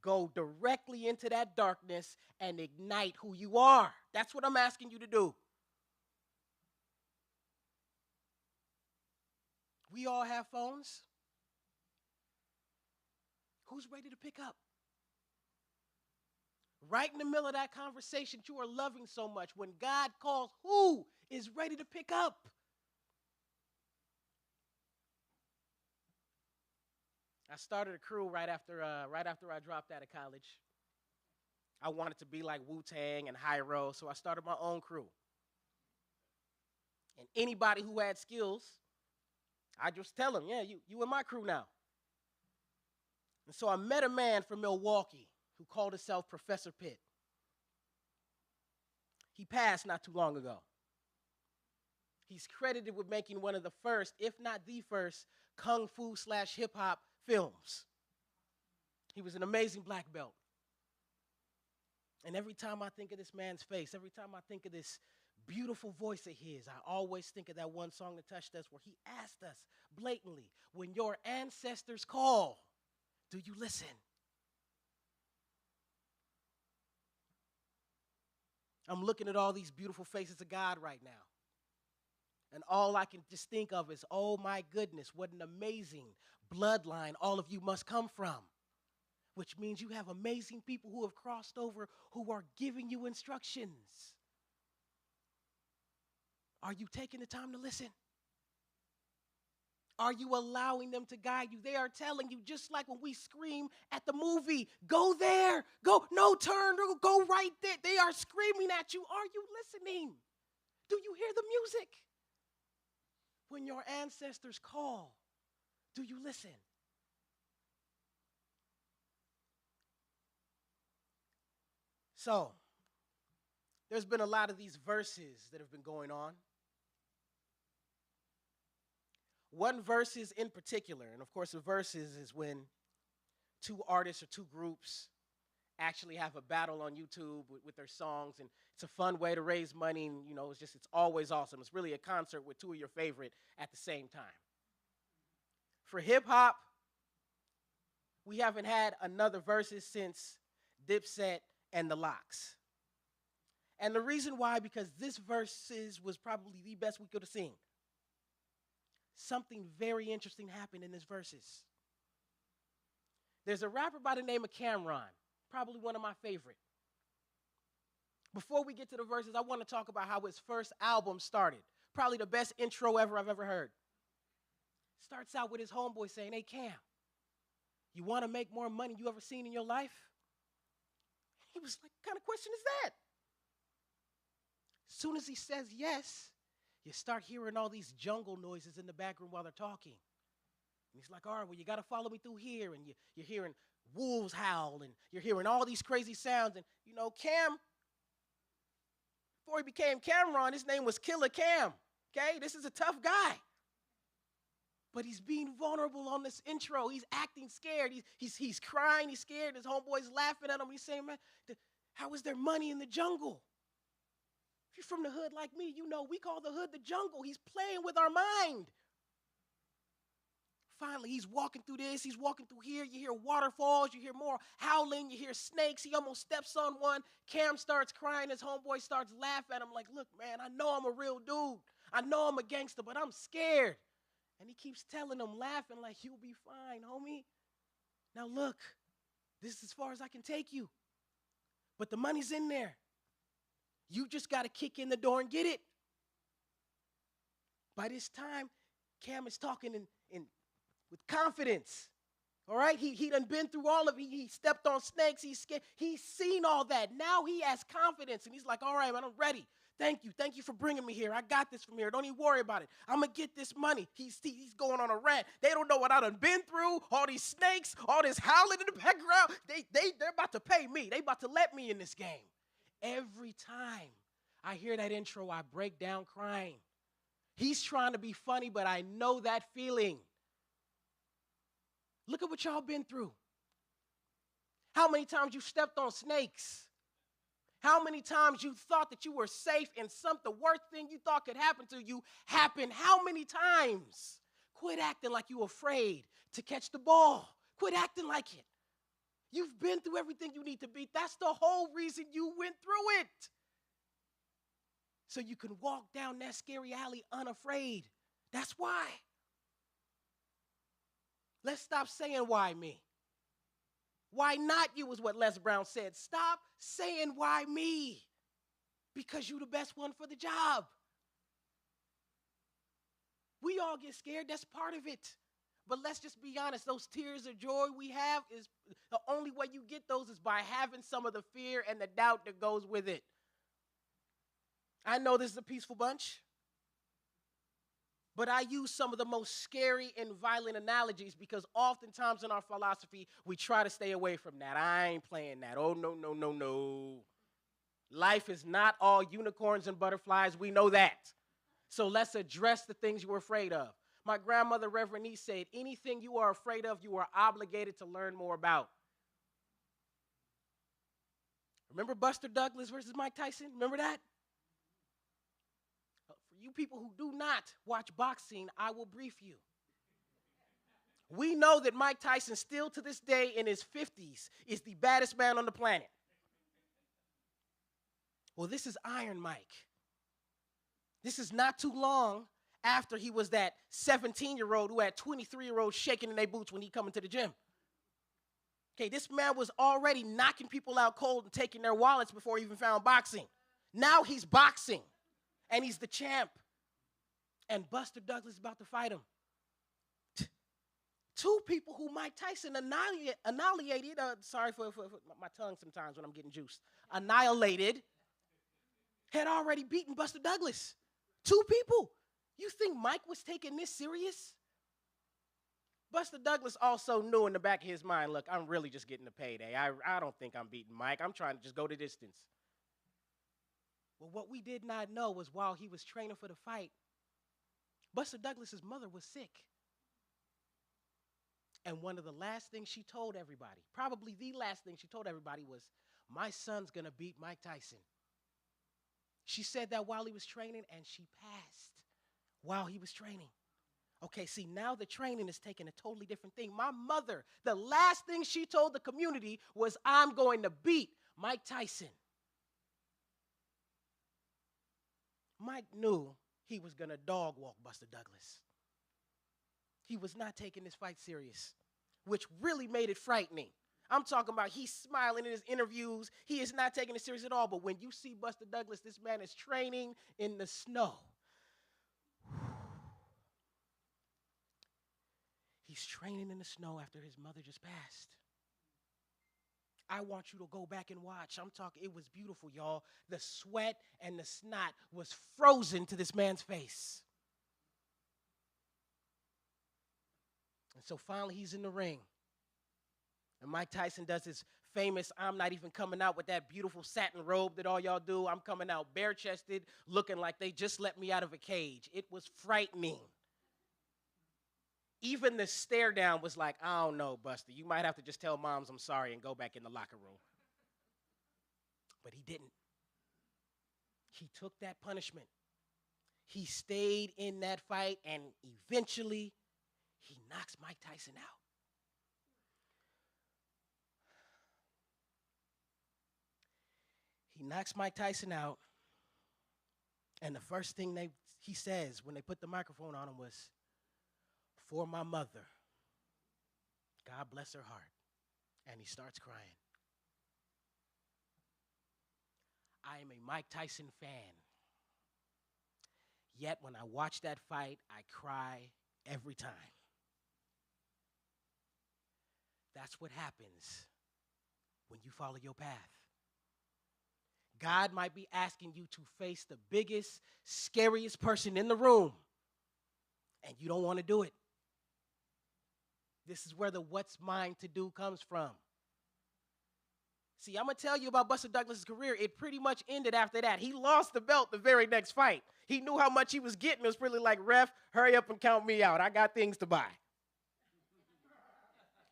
Go directly into that darkness and ignite who you are. That's what I'm asking you to do. We all have phones. Who's ready to pick up? Right in the middle of that conversation you are loving so much, when God calls, who is ready to pick up? I started a crew right after I dropped out of college. I wanted to be like Wu-Tang and Hyro, so I started my own crew. And anybody who had skills, I just tell them, yeah, you in my crew now. And so I met a man from Milwaukee who called himself Professor Pitt. He passed not too long ago. He's credited with making one of the first, if not the first, kung fu / hip-hop films. He was an amazing black belt. And every time I think of this man's face, every time I think of this beautiful voice of his, I always think of that one song that touched us where he asked us blatantly, when your ancestors call, do you listen? I'm looking at all these beautiful faces of God right now. And all I can just think of is, oh my goodness, what an amazing bloodline all of you must come from. Which means you have amazing people who have crossed over, who are giving you instructions. Are you taking the time to listen? Are you allowing them to guide you? They are telling you, just like when we scream at the movie, go there, go, no, turn, go right there. They are screaming at you. Are you listening? Do you hear the music? When your ancestors call, do you listen? So, there's been a lot of these verses that have been going on. One verses in particular, and of course the verses is when two artists or two groups actually have a battle on YouTube with their songs, and it's a fun way to raise money, and it's always awesome. It's really a concert with two of your favorite at the same time. For hip hop, we haven't had another verses since Dipset and the Locks. And the reason why, because this verses was probably the best we could have seen. Something very interesting happened in this verses. There's a rapper by the name of Cameron, probably one of my favorite. Before we get to the verses, I want to talk about how his first album started. Probably the best intro ever I've ever heard. Starts out with his homeboy saying, hey, Cam, you want to make more money you ever seen in your life? He was like, what kind of question is that? As soon as he says yes, you start hearing all these jungle noises in the background while they're talking. And he's like, all right, well, you got to follow me through here. And you're hearing wolves howl, and you're hearing all these crazy sounds. And, Cam before he became Cameron, his name was Killer Cam. Okay, this is a tough guy. But he's being vulnerable on this intro. He's acting scared. He's crying. He's scared. His homeboy's laughing at him. He's saying, man, how is there money in the jungle? If you're from the hood like me, you know we call the hood the jungle. He's playing with our mind. Finally, he's walking through this. He's walking through here. You hear waterfalls. You hear more howling. You hear snakes. He almost steps on one. Cam starts crying. His homeboy starts laughing at him like, look, man, I know I'm a real dude. I know I'm a gangster, but I'm scared. And he keeps telling him, laughing like, you'll be fine, homie. Now look, this is as far as I can take you. But the money's in there. You just got to kick in the door and get it. By this time, Cam is talking with confidence. All right? He done been through all of it. He stepped on snakes. He's scared. He's seen all that. Now he has confidence. And he's like, all right, man, I'm ready. Thank you. Thank you for bringing me here. I got this from here. Don't even worry about it. I'm going to get this money. He's going on a rant. They don't know what I done been through. All these snakes, all this howling in the background. They're about to pay me. They about to let me in this game. Every time I hear that intro, I break down crying. He's trying to be funny, but I know that feeling. Look at what y'all been through. How many times you stepped on snakes? How many times you thought that you were safe and the worst thing you thought could happen to you happened? How many times? Quit acting like you're afraid to catch the ball. Quit acting like it. You've been through everything you need to be. That's the whole reason you went through it. So you can walk down that scary alley unafraid. That's why. Let's stop saying why me. Why not you is what Les Brown said. Stop saying why me. Because you're the best one for the job. We all get scared. That's part of it. But let's just be honest. Those tears of joy we have is the only way you get those is by having some of the fear and the doubt that goes with it. I know this is a peaceful bunch. But I use some of the most scary and violent analogies because oftentimes in our philosophy, we try to stay away from that. I ain't playing that. Oh, no, no, no, no. Life is not all unicorns and butterflies. We know that. So let's address the things you're afraid of. My grandmother, Reverend Nee, said, anything you are afraid of, you are obligated to learn more about. Remember Buster Douglas versus Mike Tyson? Remember that? You people who do not watch boxing, I will brief you. We know that Mike Tyson, still to this day in his 50s, is the baddest man on the planet. Well, this is Iron Mike. This is not too long after he was that 17-year-old who had 23-year-olds shaking in their boots when he come into the gym. Okay, this man was already knocking people out cold and taking their wallets before he even found boxing. Now he's boxing. And he's the champ. And Buster Douglas is about to fight him. Two people who Mike Tyson annihilated, sorry for my tongue sometimes when I'm getting juiced, annihilated, had already beaten Buster Douglas. Two people. You think Mike was taking this serious? Buster Douglas also knew in the back of his mind, look, I'm really just getting a payday. I don't think I'm beating Mike. I'm trying to just go the distance. Well, what we did not know was while he was training for the fight, Buster Douglas's mother was sick. And one of the last things she told everybody, probably the last thing she told everybody was, my son's going to beat Mike Tyson. She said that while he was training, and she passed while he was training. Okay, see, now the training is taking a totally different thing. My mother, the last thing she told the community was, I'm going to beat Mike Tyson. Mike knew he was going to dog walk Buster Douglas. He was not taking this fight serious, which really made it frightening. I'm talking about he's smiling in his interviews. He is not taking it serious at all. But when you see Buster Douglas, this man is training in the snow. He's training in the snow after his mother just passed. I want you to go back and watch. I'm talking, it was beautiful, y'all. The sweat and the snot was frozen to this man's face. And so finally he's in the ring. And Mike Tyson does his famous, I'm not even coming out with that beautiful satin robe that all y'all do. I'm coming out bare-chested, looking like they just let me out of a cage. It was frightening. Even the stare down was like, I don't know, Buster. You might have to just tell moms I'm sorry and go back in the locker room. But he didn't. He took that punishment. He stayed in that fight, and eventually he knocks Mike Tyson out. He knocks Mike Tyson out, and the first thing he says when they put the microphone on him was, "For my mother, God bless her heart." And he starts crying. I am a Mike Tyson fan. Yet when I watch that fight, I cry every time. That's what happens when you follow your path. God might be asking you to face the biggest, scariest person in the room, and you don't want to do it. This is where the what's mine to do comes from. See, I'm going to tell you about Buster Douglas' career. It pretty much ended after that. He lost the belt the very next fight. He knew how much he was getting. It was really like, ref, hurry up and count me out. I got things to buy.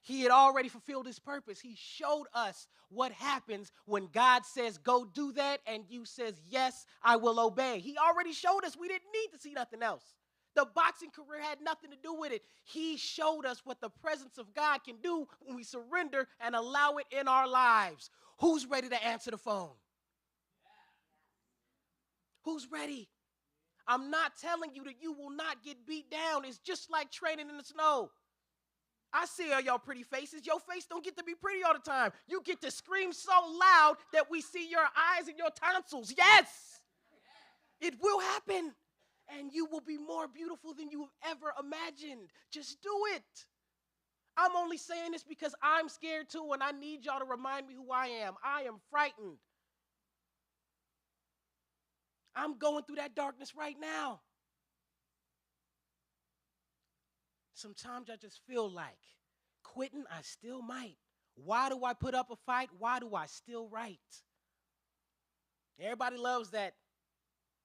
He had already fulfilled his purpose. He showed us what happens when God says, go do that, and you says, yes, I will obey. He already showed us. We didn't need to see nothing else. The boxing career had nothing to do with it. He showed us what the presence of God can do when we surrender and allow it in our lives. Who's ready to answer the phone? Who's ready? I'm not telling you that you will not get beat down. It's just like training in the snow. I see all y'all pretty faces. Your face don't get to be pretty all the time. You get to scream so loud that we see your eyes and your tonsils. Yes, it will happen. And you will be more beautiful than you have ever imagined. Just do it. I'm only saying this because I'm scared too, and I need y'all to remind me who I am. I am frightened. I'm going through that darkness right now. Sometimes I just feel like quitting, I still might. Why do I put up a fight? Why do I still write? Everybody loves that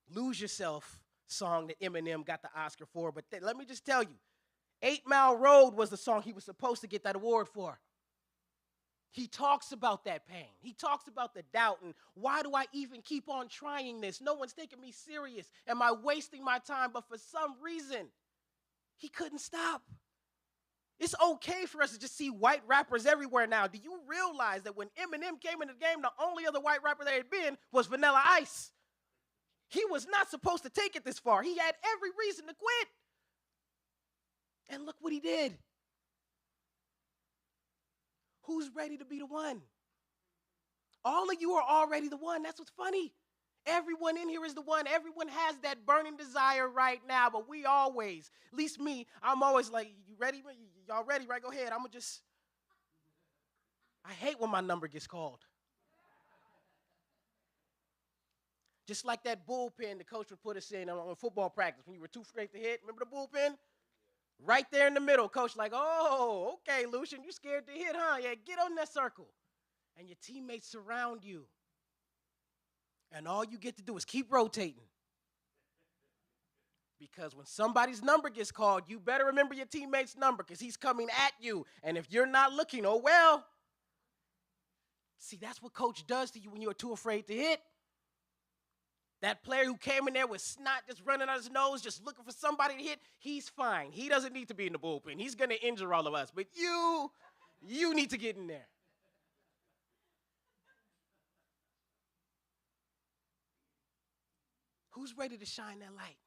Lose Yourself song that Eminem got the Oscar for, but let me just tell you, 8 Mile Road was the song he was supposed to get that award for. He talks about that pain. He talks about the doubt and why do I even keep on trying this? No one's taking me serious. Am I wasting my time? But for some reason, he couldn't stop. It's okay for us to just see white rappers everywhere now. Do you realize that when Eminem came into the game, the only other white rapper there had been was Vanilla Ice? He was not supposed to take it this far. He had every reason to quit. And look what he did. Who's ready to be the one? All of you are already the one. That's what's funny. Everyone in here is the one. Everyone has that burning desire right now, but we always, at least me, I'm always like, you ready? Y'all ready? Right, go ahead. I hate when my number gets called. Just like that bullpen the coach would put us in on football practice when you were too afraid to hit. Remember the bullpen? Right there in the middle. Coach like, oh, okay, Luchan, you scared to hit, huh? Yeah, get on that circle. And your teammates surround you. And all you get to do is keep rotating. Because when somebody's number gets called, you better remember your teammate's number because he's coming at you. And if you're not looking, oh, well. See, that's what coach does to you when you're too afraid to hit. That player who came in there with snot just running out his nose, just looking for somebody to hit, he's fine. He doesn't need to be in the bullpen. He's going to injure all of us. But you need to get in there. Who's ready to shine that light?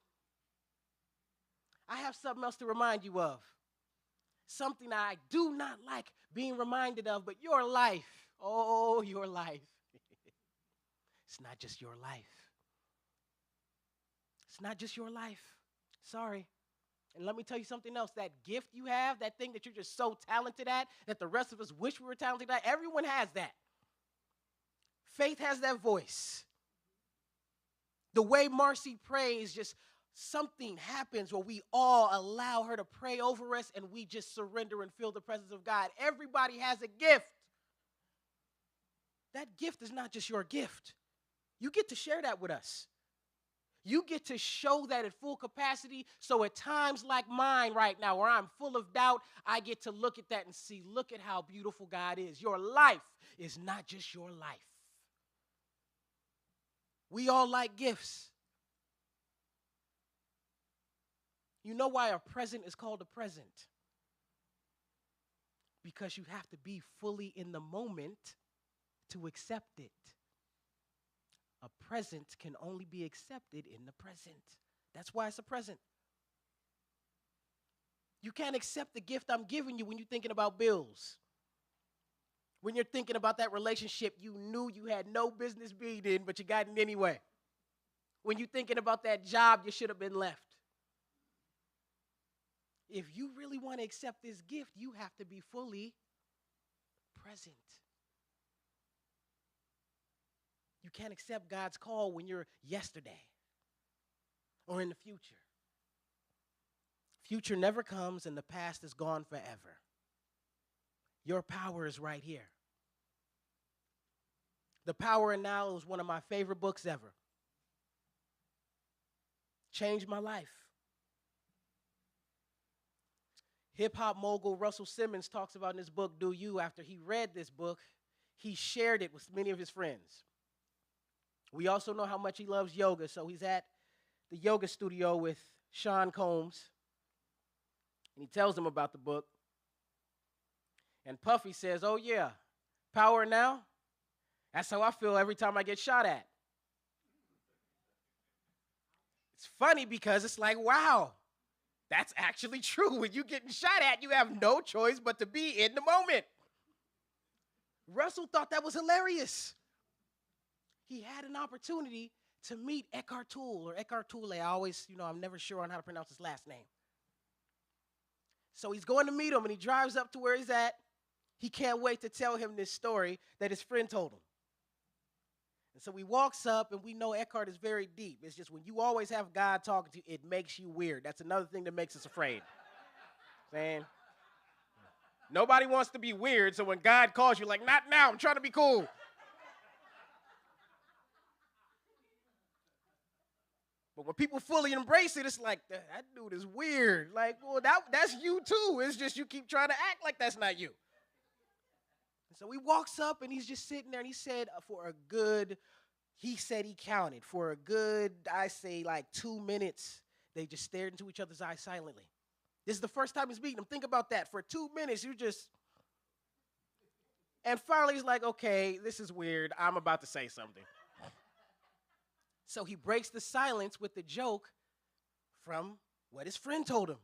I have something else to remind you of. Something that I do not like being reminded of, but your life. Oh, your life. It's not just your life. It's not just your life. Sorry. And let me tell you something else. That gift you have, that thing that you're just so talented at, that the rest of us wish we were talented at, everyone has that. Faith has that voice. The way Marcy prays just something happens where we all allow her to pray over us and we just surrender and feel the presence of God. Everybody has a gift. That gift is not just your gift. You get to share that with us. You get to show that at full capacity. So at times like mine right now, where I'm full of doubt, I get to look at that and see, look at how beautiful God is. Your life is not just your life. We all like gifts. You know why a present is called a present? Because you have to be fully in the moment to accept it. A present can only be accepted in the present. That's why it's a present. You can't accept the gift I'm giving you when you're thinking about bills. When you're thinking about that relationship you knew you had no business being in, but you got in anyway. When you're thinking about that job you should have been left. If you really want to accept this gift, you have to be fully present. You can't accept God's call when you're yesterday or in the future. Future never comes and the past is gone forever. Your power is right here. The Power in Now is one of my favorite books ever. Changed my life. Hip-hop mogul Russell Simmons talks about in his book, Do You. After he read this book, he shared it with many of his friends. We also know how much he loves yoga, so he's at the yoga studio with Sean Combs, and he tells him about the book. And Puffy says, oh yeah, Power Now? That's how I feel every time I get shot at. It's funny because it's like, wow, that's actually true. When you're getting shot at, you have no choice but to be in the moment. Russell thought that was hilarious. He had an opportunity to meet Eckhart Tolle, or Eckhart Tolle. I'm never sure on how to pronounce his last name. So he's going to meet him, and he drives up to where he's at. He can't wait to tell him this story that his friend told him. And so he walks up, and we know Eckhart is very deep. It's just when you always have God talking to you, it makes you weird. That's another thing that makes us afraid. Saying, nobody wants to be weird, so when God calls you, like, not now, I'm trying to be cool. But when people fully embrace it, it's like, that dude is weird. Like, well, that's you too. It's just you keep trying to act like that's not you. And so he walks up, and he's just sitting there, and he said he counted for a good, I say, like 2 minutes. They just stared into each other's eyes silently. This is the first time he's meeting him. Think about that. For 2 minutes, and finally he's like, okay, this is weird. I'm about to say something. So he breaks the silence with the joke from what his friend told him.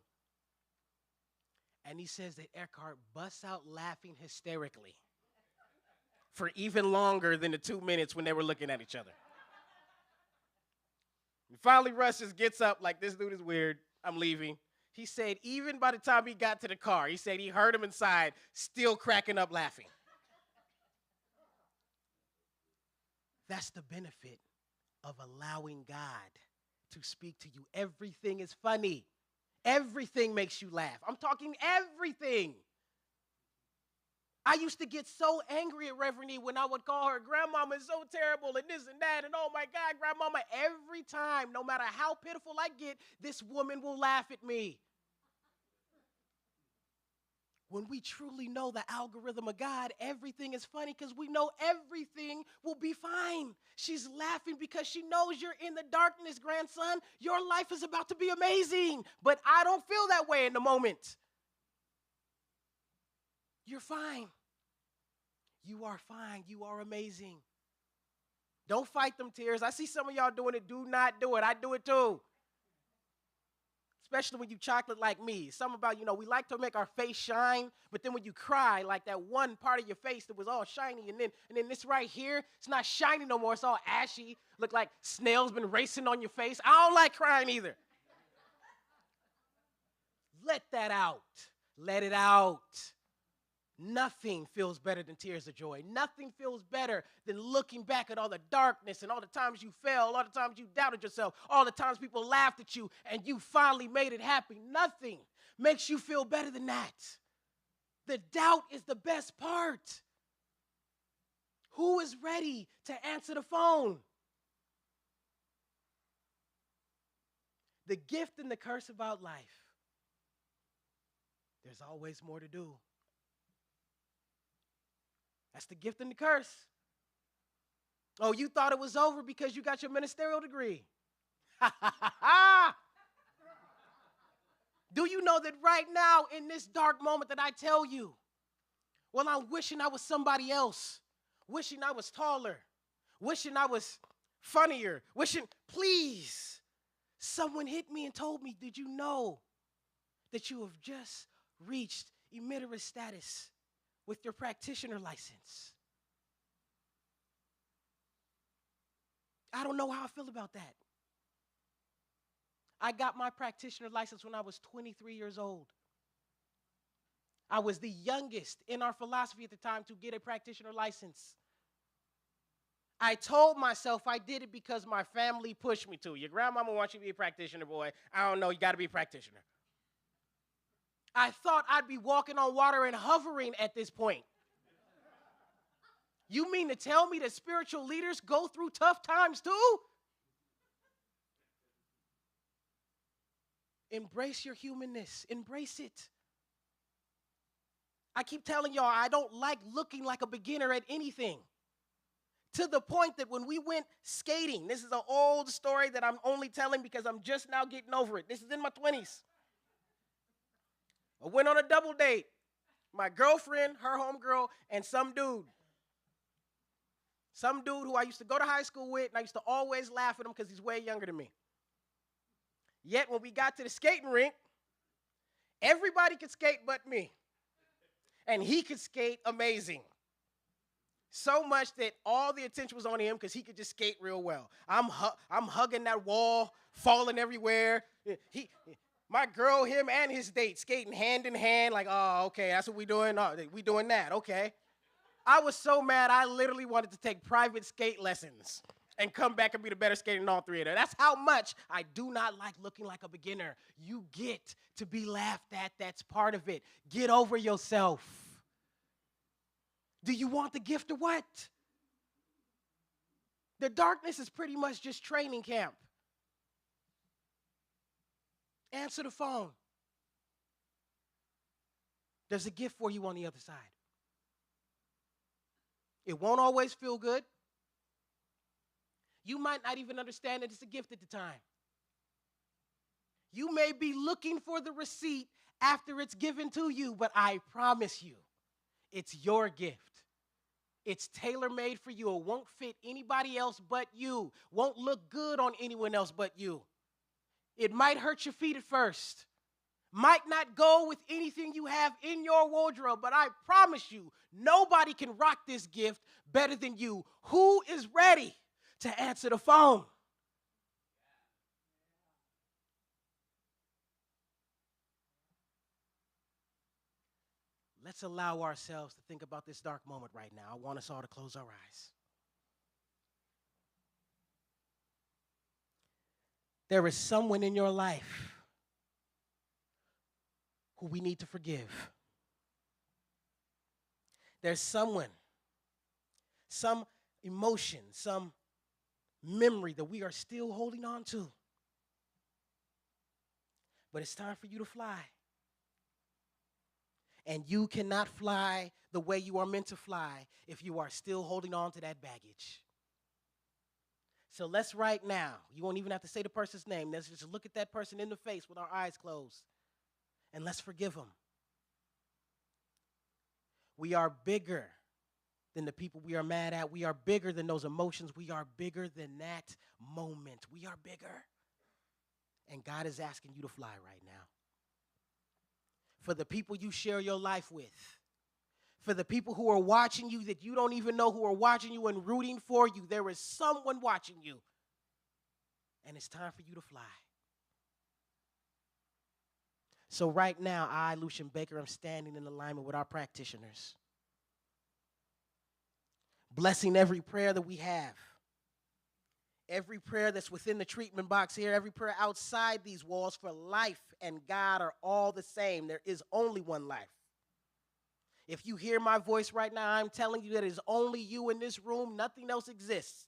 And he says that Eckhart busts out laughing hysterically for even longer than the 2 minutes when they were looking at each other. And finally, Russ just gets up like, this dude is weird. I'm leaving. He said even by the time he got to the car, he said he heard him inside still cracking up laughing. That's the benefit of allowing God to speak to you. Everything is funny. Everything makes you laugh. I'm talking everything. I used to get so angry at Reverend E when I would call her, Grandmama is so terrible and this and that, and oh my God, Grandmama, every time, no matter how pitiful I get, this woman will laugh at me. When we truly know the algorithm of God, everything is funny because we know everything will be fine. She's laughing because she knows you're in the darkness, grandson. Your life is about to be amazing, but I don't feel that way in the moment. You're fine. You are fine. You are amazing. Don't fight them tears. I see some of y'all doing it. Do not do it. I do it too. Especially when you chocolate like me. Something about, we like to make our face shine, but then when you cry, like that one part of your face that was all shiny, and then this right here, it's not shiny no more. It's all ashy. Look like snails been racing on your face. I don't like crying either. Let that out. Let it out. Nothing feels better than tears of joy. Nothing feels better than looking back at all the darkness and all the times you fell, all the times you doubted yourself, all the times people laughed at you and you finally made it happen. Nothing makes you feel better than that. The doubt is the best part. Who is ready to answer the phone? The gift and the curse about life. There's always more to do. That's the gift and the curse. Oh, you thought it was over because you got your ministerial degree. Do you know that right now in this dark moment that I tell you, well, I'm wishing I was somebody else, wishing I was taller, wishing I was funnier, wishing, please, someone hit me and told me, did you know that you have just reached emitterist status with your practitioner license? I don't know how I feel about that. I got my practitioner license when I was 23 years old. I was the youngest in our philosophy at the time to get a practitioner license. I told myself I did it because my family pushed me to. Your grandmama wants you to be a practitioner, boy. I don't know, you got to be a practitioner. I thought I'd be walking on water and hovering at this point. You mean to tell me that spiritual leaders go through tough times too? Embrace your humanness. Embrace it. I keep telling y'all, I don't like looking like a beginner at anything. To the point that when we went skating, this is an old story that I'm only telling because I'm just now getting over it. This is in my 20s. I went on a double date. My girlfriend, her homegirl, and some dude. Some dude who I used to go to high school with, and I used to always laugh at him because he's way younger than me. Yet when we got to the skating rink, everybody could skate but me. And he could skate amazing. So much that all the attention was on him because he could just skate real well. I'm hugging that wall, falling everywhere. My girl, him, and his date skating hand in hand like, oh, okay, that's what we doing? Oh, we doing that, okay. I was so mad, I literally wanted to take private skate lessons and come back and be the better skater than all three of them. That's how much I do not like looking like a beginner. You get to be laughed at. That's part of it. Get over yourself. Do you want the gift or what? The darkness is pretty much just training camp. Answer the phone. There's a gift for you on the other side. It won't always feel good. You might not even understand that it's a gift at the time. You may be looking for the receipt after it's given to you, but I promise you, it's your gift. It's tailor-made for you. It won't fit anybody else but you. Won't look good on anyone else but you. It might hurt your feet at first. Might not go with anything you have in your wardrobe, but I promise you, nobody can rock this gift better than you. Who is ready to answer the phone? Let's allow ourselves to think about this dark moment right now. I want us all to close our eyes. There is someone in your life who we need to forgive. There's someone, some emotion, some memory that we are still holding on to. But it's time for you to fly. And you cannot fly the way you are meant to fly if you are still holding on to that baggage. So let's right now, you won't even have to say the person's name. Let's just look at that person in the face with our eyes closed. And let's forgive them. We are bigger than the people we are mad at. We are bigger than those emotions. We are bigger than that moment. We are bigger. And God is asking you to fly right now. For the people you share your life with. For the people who are watching you that you don't even know who are watching you and rooting for you. There is someone watching you. And it's time for you to fly. So right now, I, Luchan Baker, am standing in alignment with our practitioners, blessing every prayer that we have, every prayer that's within the treatment box here, every prayer outside these walls, for life and God are all the same. There is only one life. If you hear my voice right now, I'm telling you that it is only you in this room. Nothing else exists.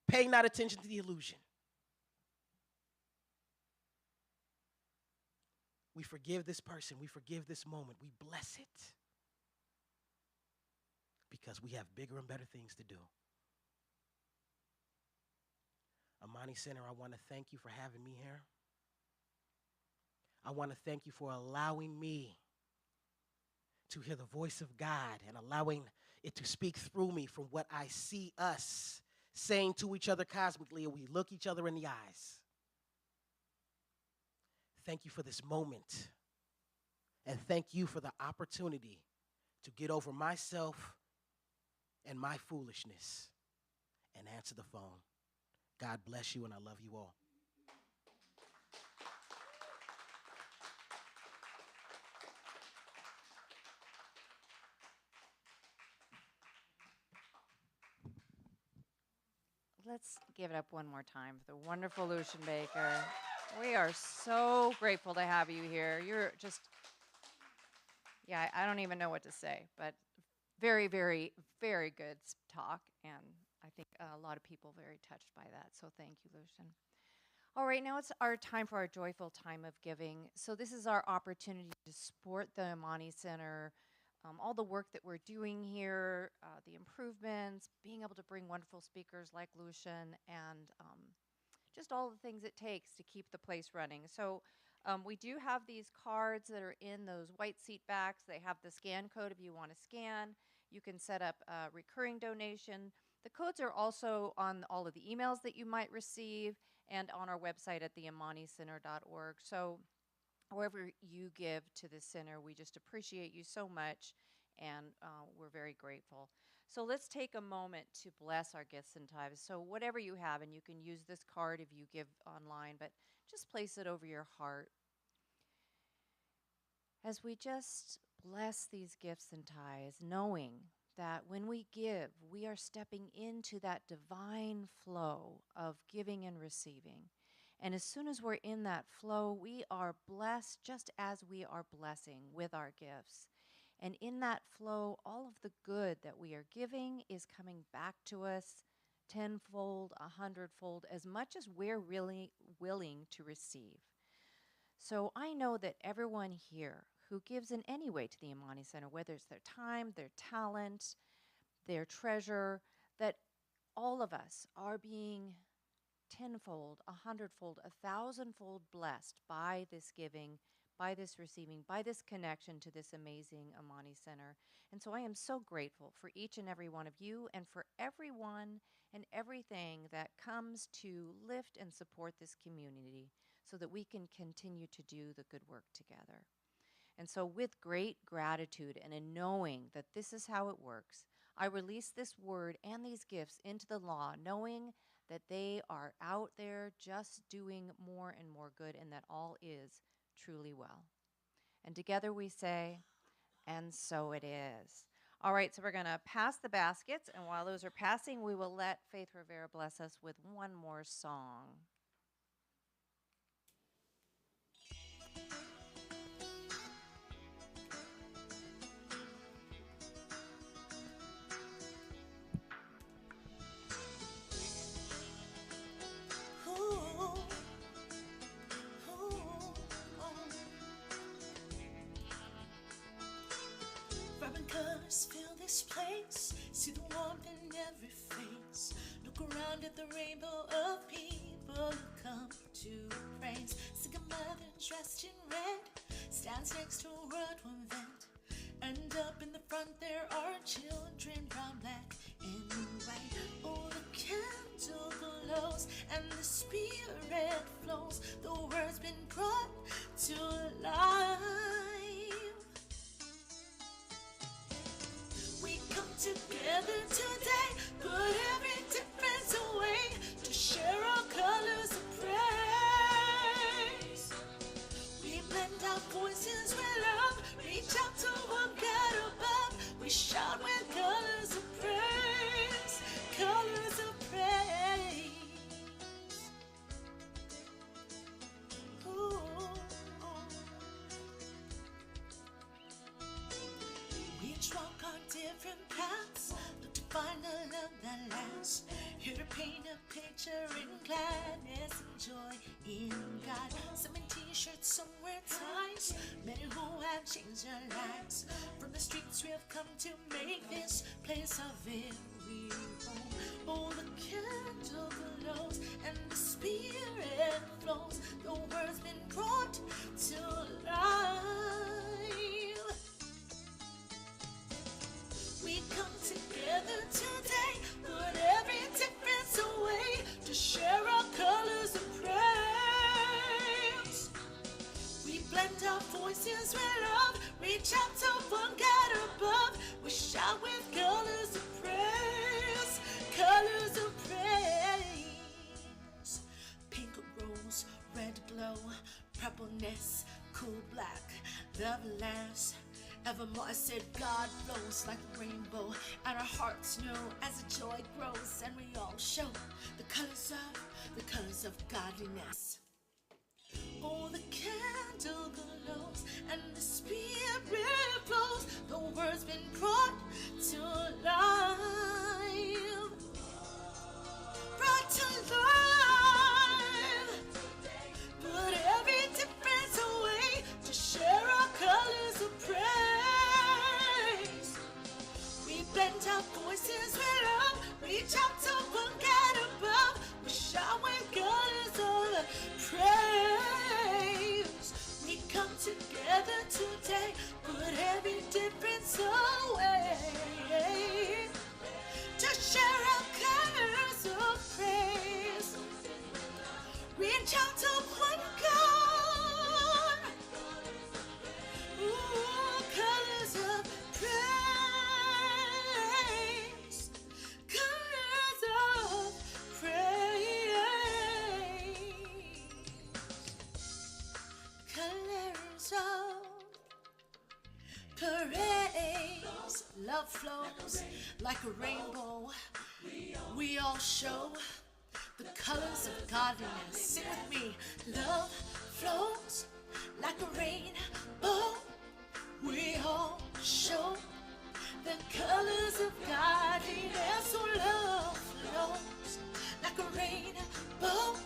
Pay not attention to the illusion. We forgive this person. We forgive this moment. We bless it because we have bigger and better things to do. Amani Center, I want to thank you for having me here. I want to thank you for allowing me to hear the voice of God and allowing it to speak through me from what I see us saying to each other cosmically, and we look each other in the eyes. Thank you for this moment. And thank you for the opportunity to get over myself and my foolishness and answer the phone. God bless you, and I love you all. Let's give it up one more time for the wonderful Luchan Baker. We are so grateful to have you here. You're just, yeah, I don't even know what to say, but very, very, very good talk, and I think a lot of people very touched by that, so thank you, Luchan. All right, now it's our time for our joyful time of giving. So this is our opportunity to support the Amani Center, all the work that we're doing here, the improvements, being able to bring wonderful speakers like Luchan, and just all the things it takes to keep the place running. So we do have these cards that are in those white seat backs. They have the scan code if you want to scan. You can set up a recurring donation. The codes are also on all of the emails that you might receive and on our website at theamanicenter.org. So however you give to the center, we just appreciate you so much, and we're very grateful. So let's take a moment to bless our gifts and tithes. So whatever you have, and you can use this card if you give online, but just place it over your heart. As we just bless these gifts and tithes, knowing that when we give, we are stepping into that divine flow of giving and receiving. And as soon as we're in that flow, we are blessed just as we are blessing with our gifts. And in that flow, all of the good that we are giving is coming back to us tenfold, 100-fold, as much as we're really willing to receive. So I know that everyone here who gives in any way to the Amani Center, whether it's their time, their talent, their treasure, that all of us are being tenfold, 100-fold, 1,000-fold blessed by this giving, by this receiving, by this connection to this amazing Amani Center. And so I am so grateful for each and every one of you and for everyone and everything that comes to lift and support this community so that we can continue to do the good work together. And so with great gratitude and a knowing that this is how it works, I release this word and these gifts into the law, knowing that they are out there just doing more and more good, and that all is truly well. And together we say, and so it is. All right, so we're going to pass the baskets, and while those are passing, we will let Faith Rivera bless us with one more song. Fill this place, see the warmth in every face. Look around at the rainbow of people who come to praise. Single mother dressed in red stands next to a world one vent, and up in the front there are children, brown, black, and white. Oh, the candle glows and the spirit flows. The word's been brought to life. Together today, put every difference away to share our colors of praise. We blend our voices each walk on different paths. Look to find a love that lasts. Here to paint a picture in gladness and joy in God. Some in t-shirts, some wear ties. Many who have changed their lives. From the streets we have come to make this place our very home. Oh, the candle glows and the spirit flows. The word's been brought to life. We come together today, put every difference away to share our colors of praise. We blend our voices with love, reach out to one God above. We shout with colors of praise, colors of praise. Pink rose, red glow, purpleness, cool black, love laughs. Evermore I said God flows like a rainbow, and our hearts know as the joy grows, and we all show the colors of godliness. Oh, the candle glows and the spirit flows. The word's been brought to life, brought to life. Put every difference away to share our colors of praise. We bend our voices with love, reach out to one God above. We shout with colors of praise. We come together today, put every difference away to share our colors of praise. Reach out to one God. Ooh, colors of praise. Colors of praise. Colors of praise. Love flows like a rainbow. We all show the colors of godliness. Sing with me. Love flows like a rainbow. We all show the colors of godliness. So love flows like a rainbow.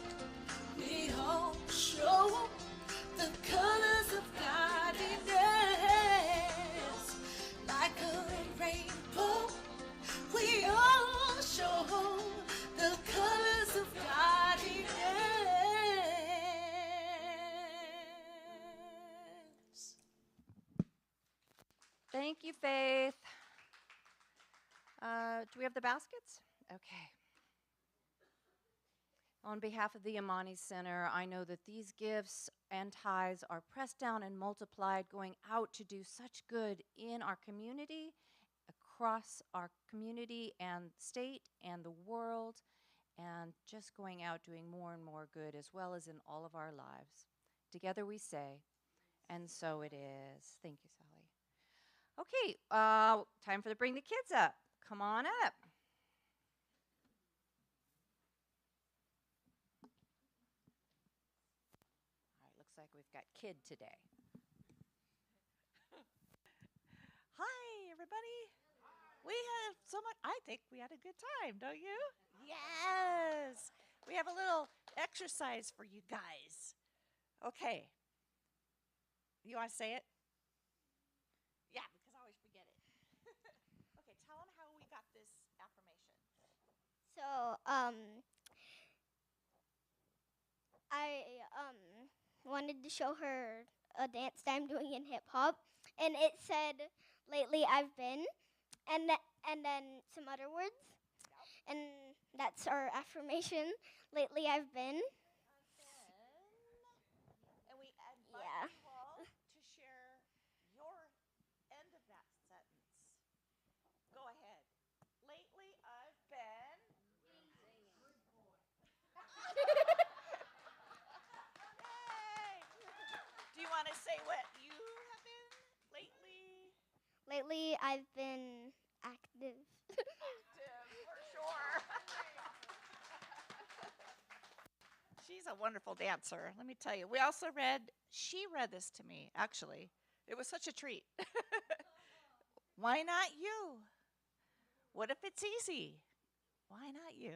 We all show the colors of godliness. Like a rainbow, we all show the colors of godliness. Thank you, Faith. Do we have the baskets? Okay. On behalf of the Amani Center, I know that these gifts and tithes are pressed down and multiplied, going out to do such good in our community, across our community and state and the world, and just going out doing more and more good, as well as in all of our lives. Together we say, and so it is. Thank you, Sally. Okay, time for the Bring the Kids Up. Come on up. All right, looks like we've got kid today. Hi, everybody. We had so much. I think we had a good time, don't you? Yes. We have a little exercise for you guys. Okay. You want to say it? Yeah, because I always forget it. Okay, tell them how we got this affirmation. So, I wanted to show her a dance that I'm doing in hip hop, and it said, "Lately I've been," and then some other words, and that's our affirmation. Lately I've been. And we invite Yeah. you all to share your end of that sentence. Go ahead. Lately I've been. Yay! Do you want to say what you have been lately? Lately I've been active. For sure. She's a wonderful dancer, let me tell you. She read this to me, actually. It was such a treat. Why not you? What if it's easy? Why not you?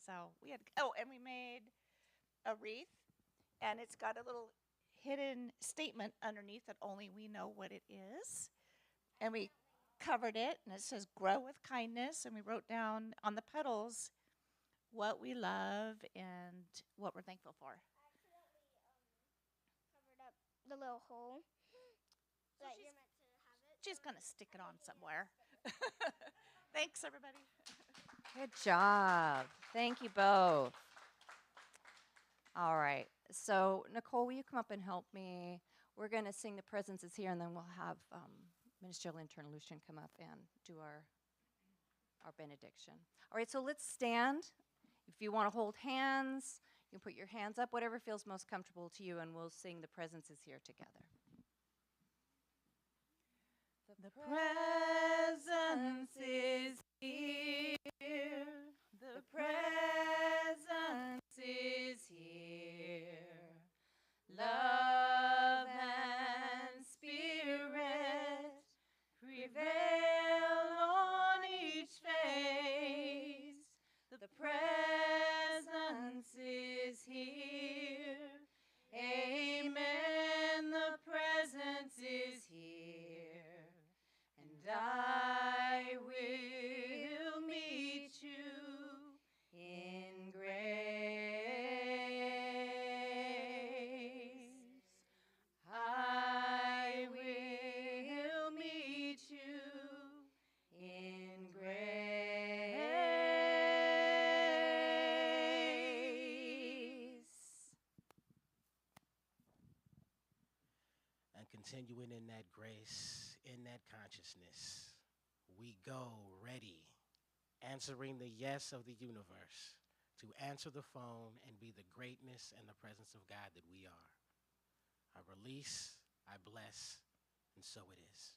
So we had, and we made a wreath, and it's got a little hidden statement underneath that only we know what it is. And we covered it, and it says, grow with kindness. And we wrote down on the petals what we love and what we're thankful for. Covered up the little hole that you're meant to have it. She's going to stick it on somewhere. Thanks, everybody. Good job. Thank you both. All right. So, Nicole, will you come up and help me? We're going to sing The Presence is Here, and then we'll have Ministerial Intern Luchan come up and do our benediction. All right, so let's stand. If you want to hold hands, you can put your hands up, whatever feels most comfortable to you, and we'll sing The Presence is Here together. The presence is here. The presence is here. Love and spirit prevail on each face. The presence is here. Amen. The presence is here. And I will meet you in grace. I will meet you in grace. And continuing in that grace, in that consciousness, we go ready, answering the yes of the universe, to answer the phone and be the greatness and the presence of God that we are. I release, I bless, and so it is.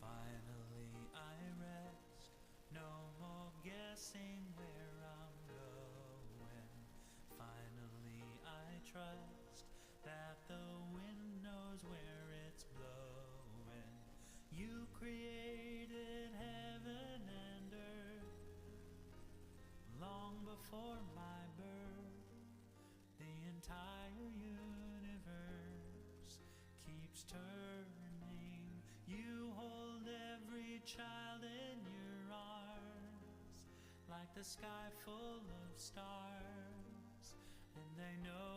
Finally I rest, no more guessing where I'm going. Finally I trust that the wind knows where it's blowing. You created heaven and earth long before my birth. The entire universe keeps turning. You hold every child in your arms, like the sky full of stars, and they know